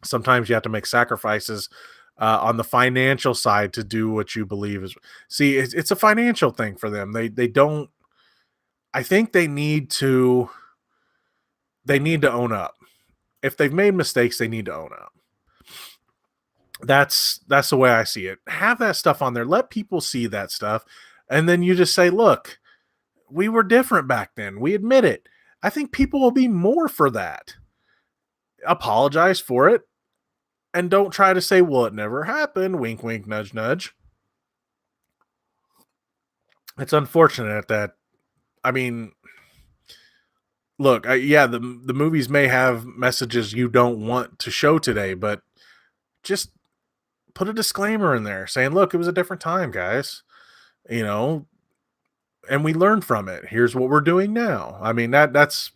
Sometimes you have to make sacrifices on the financial side to do what you believe is. See, it's a financial thing for them. They don't. I think they need to own up. If they've made mistakes, they need to own up. That's the way I see it. Have that stuff on there. Let people see that stuff. And then you just say, look, we were different back then. We admit it. I think people will be more for that. Apologize for it. And don't try to say, well, it never happened. Wink, wink, nudge, nudge. It's unfortunate that, I mean, look, the movies may have messages you don't want to show today, but just put a disclaimer in there saying, look, it was a different time, guys. You know, and we learned from it. Here's what we're doing now. I mean, that's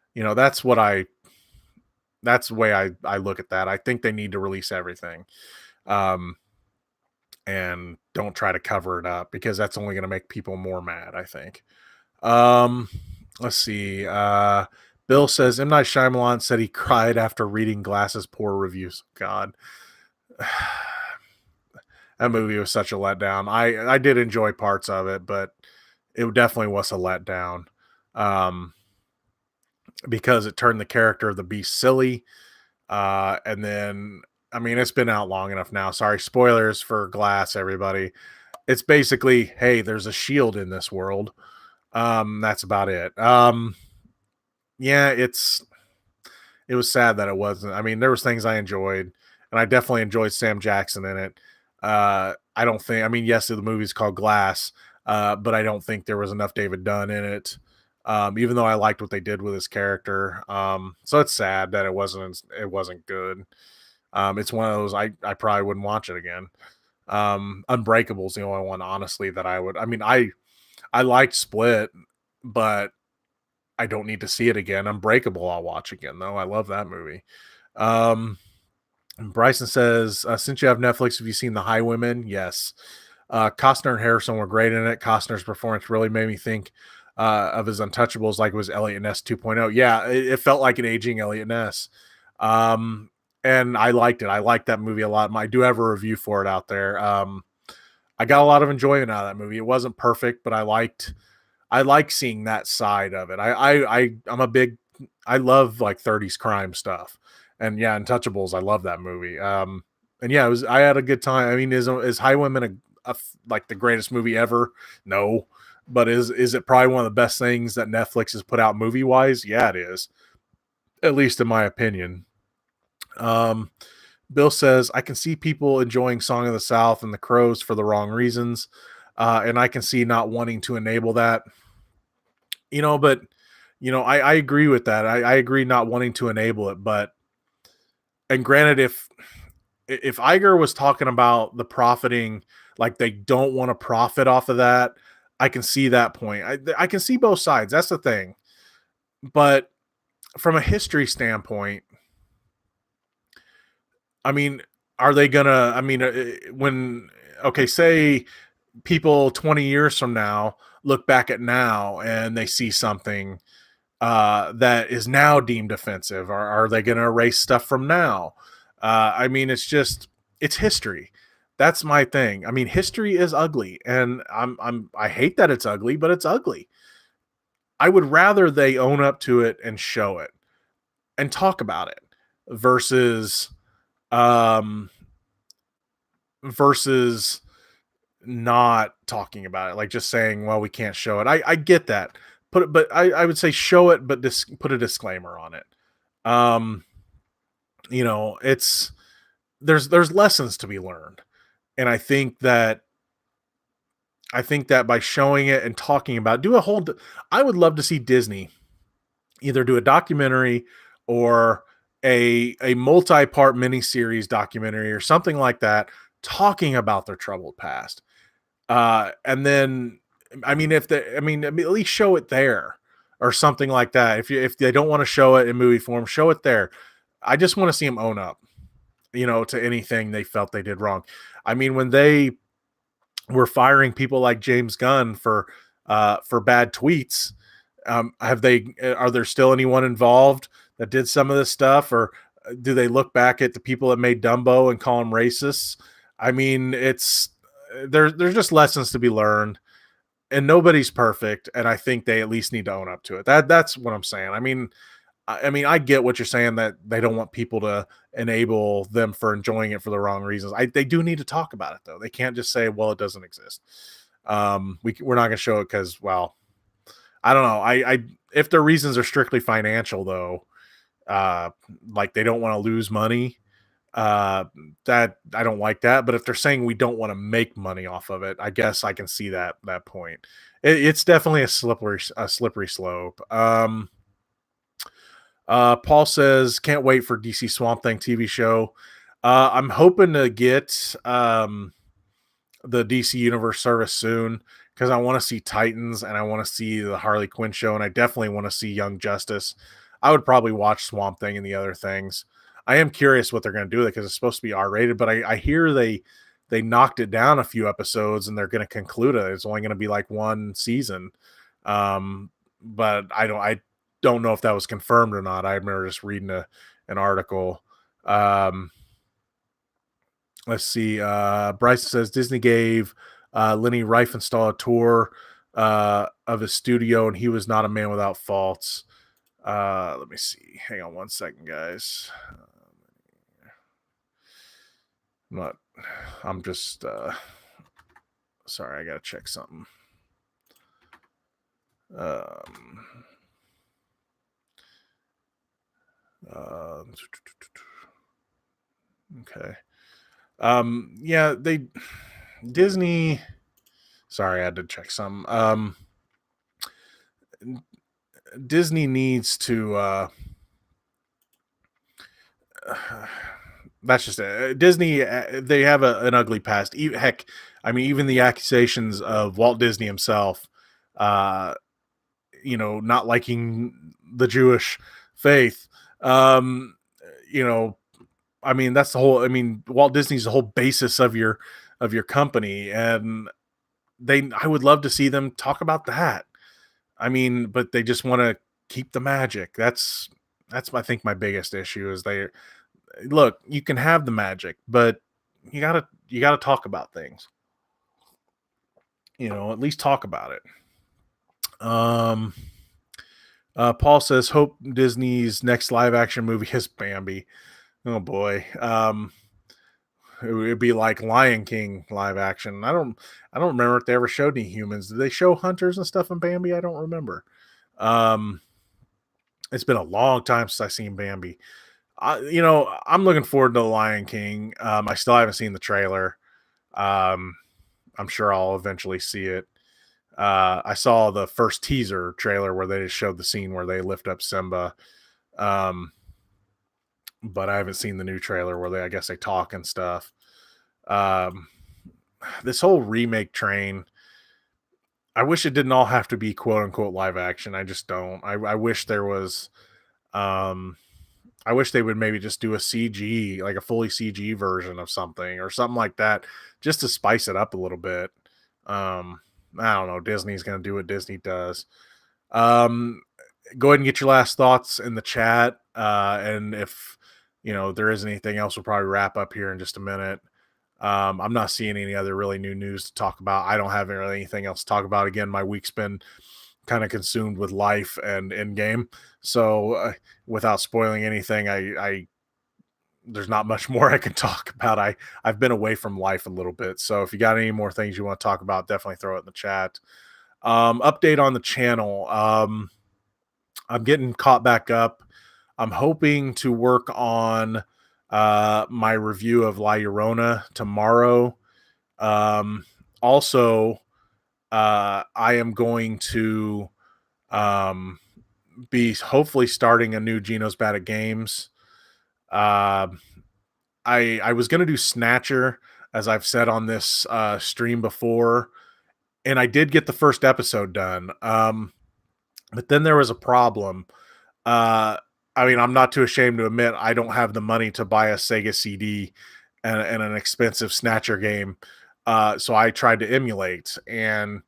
the way I look at that. I think they need to release everything. And don't try to cover it up, because that's only going to make people more mad, I think. Let's see. Bill says M. Night Shyamalan said he cried after reading Glass's poor reviews. God. That movie was such a letdown. I did enjoy parts of it, but it definitely was a letdown. Because it turned the character of the Beast silly. And then, I mean, it's been out long enough now. Sorry, spoilers for Glass, everybody. It's basically, hey, there's a shield in this world. That's about it. Yeah, it was sad that it wasn't. I mean, there was things I enjoyed, and I definitely enjoyed Sam Jackson in it. I don't think, I mean, yes, the movie's called Glass, but I don't think there was enough David Dunn in it. Even though I liked what they did with his character. So it's sad that it wasn't good. It's one of those, I probably wouldn't watch it again. Unbreakable's the only one, honestly, that I would. I mean, I liked Split, but I don't need to see it again. Unbreakable I'll watch again, though. I love that movie. Bryson says, since you have Netflix, have you seen The Highwaymen? Yes. Costner and Harrison were great in it. Costner's performance really made me think of his Untouchables, like it was Elliot Ness 2.0. Yeah, it felt like an aging Elliot Ness. And I liked it. I liked that movie a lot. I do have a review for it out there. I got a lot of enjoyment out of that movie. It wasn't perfect, but I like seeing that side of it. I love like 30s crime stuff. And yeah, Untouchables, I love that movie. And yeah, I had a good time. I mean, is Highwayman like the greatest movie ever? No. But is it probably one of the best things that Netflix has put out movie wise? Yeah, it is. At least in my opinion. Bill says, I can see people enjoying Song of the South and The Crows for the wrong reasons. And I can see not wanting to enable that. But I agree with that. I agree not wanting to enable it, and granted, if Iger was talking about the profiting, like they don't want to profit off of that, I can see that point. I can see both sides. That's the thing. But from a history standpoint, I mean, are they gonna? I mean, say people 20 years from now look back at now and they see something that is now deemed offensive, or are they going to erase stuff from now? I mean, it's history. That's my thing. I mean, history is ugly, and I hate that it's ugly, but it's ugly. I would rather they own up to it and show it and talk about it versus um versus not talking about it, like just saying, well, we can't show it. I get that. But I would say show it, but put a disclaimer on it. Um, it's there's lessons to be learned. And I think that by showing it and talking about I would love to see Disney either do a documentary or a multi-part miniseries documentary or something like that, talking about their troubled past. And then, I mean, at least show it there or something like that. If they don't want to show it in movie form, show it there. I just want to see them own up, to anything they felt they did wrong. I mean, when they were firing people like James Gunn for bad tweets, are there still anyone involved that did some of this stuff, or do they look back at the people that made Dumbo and call them racists? I mean, there's just lessons to be learned, and nobody's perfect. And I think they at least need to own up to it. That's what I'm saying. I mean, I get what you're saying, that they don't want people to enable them for enjoying it for the wrong reasons. They do need to talk about it though. They can't just say, well, it doesn't exist. We're not going to show it because, well, I don't know. If their reasons are strictly financial though, like they don't want to lose money, that I don't like that. But if they're saying we don't want to make money off of it, I guess I can see that point. It's definitely a slippery slope. Paul says, can't wait for DC Swampthing TV show. I'm hoping to get the DC Universe service soon, because I want to see Titans and I want to see the Harley Quinn show, and I definitely want to see Young Justice. I would probably watch Swamp Thing and the other things. I am curious what they're going to do with it, because it's supposed to be R-rated, but I hear they knocked it down a few episodes and they're going to conclude it. It's only going to be like one season. But I don't know if that was confirmed or not. I remember just reading an article. Let's see. Bryson says Disney gave Lenny Riefenstahl a tour of his studio, and he was not a man without faults. Let me see. Hang on one second, guys. I'm just sorry, I gotta check something. Okay. Yeah, Disney, sorry, I had to check some. Disney needs to that's just it. Disney, they have an ugly past. Heck, I mean, even the accusations of Walt Disney himself, not liking the Jewish faith. I mean, that's the whole. I mean, Walt Disney's the whole basis of your company, and I would love to see them talk about that. I mean, but they just want to keep the magic. That's I think my biggest issue is they look, you can have the magic, but you gotta talk about things. At least talk about it. Um Paul says hope Disney's next live action movie is Bambi. Oh boy. It would be like Lion King live action. I don't remember if they ever showed any humans. Did they show hunters and stuff in Bambi? I don't remember. Um it's been a long time since I've seen Bambi. I'm looking forward to the Lion King. I still haven't seen the trailer. Um I'm sure I'll eventually see it. I saw the first teaser trailer where they just showed the scene where they lift up Simba. Um, but I haven't seen the new trailer where I guess they talk and stuff. Um, this whole remake train, I wish it didn't all have to be quote unquote live action. I just don't. I wish there was, um, I wish they would maybe just do a CG, like a fully CG version of something or something like that, just to spice it up a little bit. Um, I don't know. Disney's going to do what Disney does. Um, Go ahead and get your last thoughts in the chat. And if there is anything else, we'll probably wrap up here in just a minute. I'm not seeing any other really new news to talk about. I don't have really anything else to talk about. Again, my week's been kind of consumed with life and Endgame. So without spoiling anything, I there's not much more I can talk about. I've been away from life a little bit. So if you got any more things you want to talk about, definitely throw it in the chat. Update on the channel. I'm getting caught back up. I'm hoping to work on my review of La Llorona tomorrow. Also, I am going to be hopefully starting a new Geno's Bad at Games. I was going to do Snatcher, as I've said on this stream before, and I did get the first episode done. But then there was a problem. Uh, I mean, I'm not too ashamed to admit I don't have the money to buy a Sega CD and an expensive Snatcher game. So I tried to emulate, and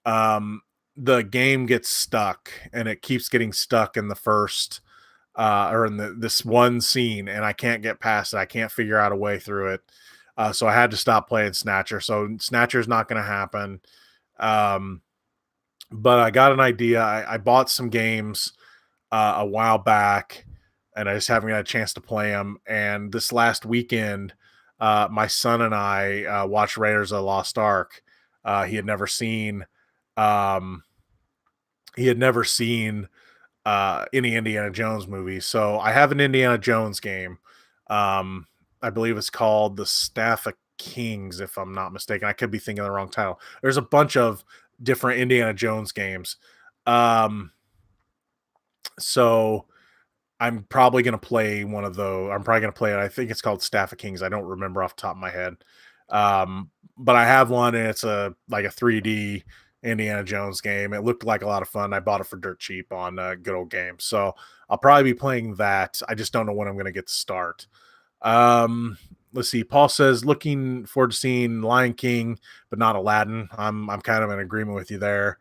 um, the game gets stuck, and it keeps getting stuck in the first or in this one scene, and I can't get past it. I can't figure out a way through it. So I had to stop playing Snatcher. So Snatcher is not going to happen. Um, but I got an idea. I bought some games a while back, and I just haven't got a chance to play them. And this last weekend, my son and I watched Raiders of the Lost Ark. He had never seen, um, any Indiana Jones movies, so I have an Indiana Jones game. Um, I believe it's called The Staff of Kings, if I'm not mistaken. I could be thinking of the wrong title. There's a bunch of different Indiana Jones games. Um, so I'm probably going to play one of those. I'm probably going to play it. I think it's called Staff of Kings. I don't remember off the top of my head. But I have one, and it's a 3D Indiana Jones game. It looked like a lot of fun. I bought it for dirt cheap on Good Old Games. So I'll probably be playing that. I just don't know when I'm going to get to start. Let's see. Paul says looking forward to seeing Lion King, but not Aladdin. I'm kind of in agreement with you there.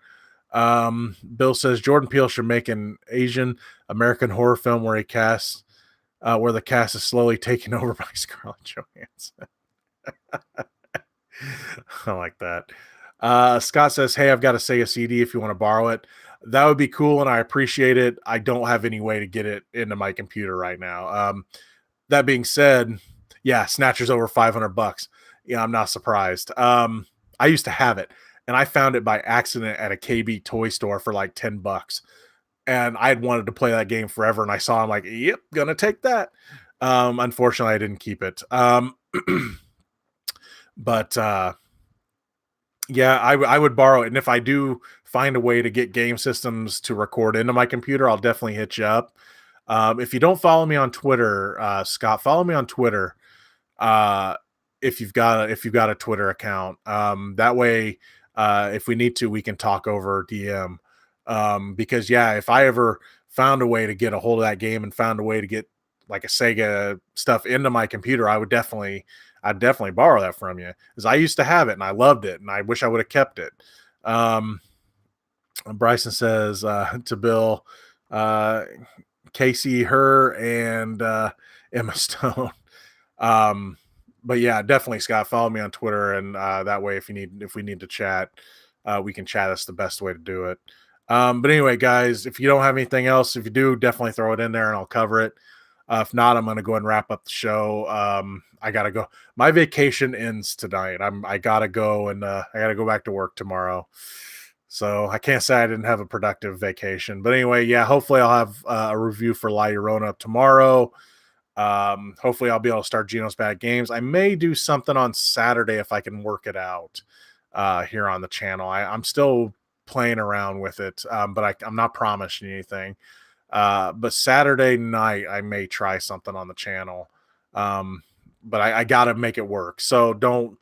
Bill says Jordan Peele should make an Asian American horror film where where the cast is slowly taken over by Scarlett Johansson. I like that. Scott says, hey, I've got a Sega CD if you want to borrow it. That would be cool, and I appreciate it. I don't have any way to get it into my computer right now. That being said, yeah, Snatcher's over $500. Yeah, I'm not surprised. I used to have it, and I found it by accident at a KB toy store for like $10. And I had wanted to play that game forever, and I saw I'm like, yep, gonna take that. Unfortunately, I didn't keep it. But yeah, I would borrow it. And if I do find a way to get game systems to record into my computer, I'll definitely hit you up. If you don't follow me on Twitter, Scott, follow me on Twitter. If you've got a Twitter account, that way, if we need to, we can talk over DM. Because yeah, if I ever found a way to get a hold of that game and found a way to get like a Sega stuff into my computer, I'd definitely borrow that from you, because I used to have it and I loved it and I wish I would have kept it. Bryson says to Bill, uh, Casey, her, and Emma Stone. Um, but yeah, definitely, Scott. Follow me on Twitter, and that way, if we need to chat, we can chat. That's the best way to do it. But anyway, guys, if you don't have anything else, if you do, definitely throw it in there, and I'll cover it. If not, I'm going to go ahead and wrap up the show. I gotta go. My vacation ends tonight. I gotta go, and I gotta go back to work tomorrow. So I can't say I didn't have a productive vacation. But anyway, yeah, hopefully I'll have a review for La Llorona up tomorrow. Hopefully I'll be able to start Gino's Bad Games. I may do something on Saturday if I can work it out here on the channel. I'm still playing around with it, but I'm not promising anything. But Saturday night I may try something on the channel. But I gotta make it work. So don't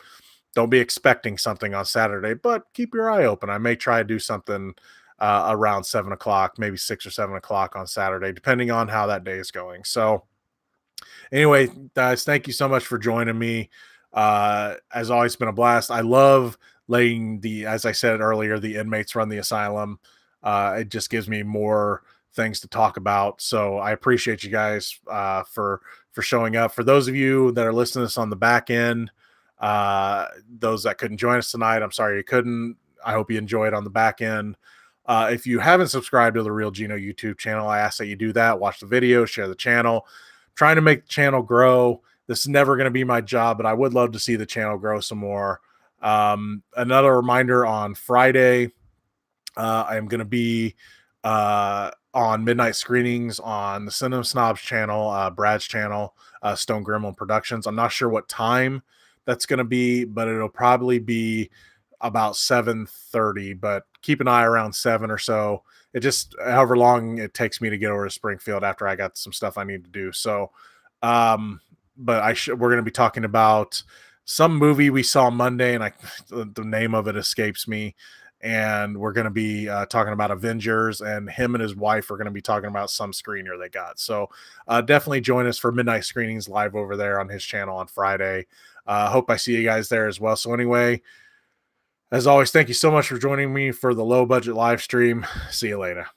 be expecting something on Saturday, but keep your eye open. I may try to do something around 7 o'clock, maybe 6 or 7 o'clock on Saturday, depending on how that day is going. So anyway, guys, thank you so much for joining me. As always, been a blast. I love letting as I said earlier, the inmates run the asylum. It just gives me more things to talk about. So I appreciate you guys for showing up. For those of you that are listening to this on the back end, those that couldn't join us tonight, I'm sorry you couldn't. I hope you enjoyed on the back end. If you haven't subscribed to the Real Gino YouTube channel, I ask that you do that. Watch the video, share the channel. Trying to make the channel grow. This is never going to be my job, but I would love to see the channel grow some more. Another reminder, on Friday, I am going to be on midnight screenings on the Cinema Snobs channel, Brad's channel, Stone Gremlin Productions. I'm not sure what time that's going to be, but it'll probably be about 7:30, but keep an eye around 7 or so. It just, however long it takes me to get over to Springfield after I got some stuff I need to do. So, but we're going to be talking about some movie we saw Monday, and the name of it escapes me. And we're going to be talking about Avengers, and him and his wife are going to be talking about some screener they got. So definitely join us for midnight screenings live over there on his channel on Friday. Hope I see you guys there as well. So anyway, as always, thank you so much for joining me for the Low Budget live stream. See you later.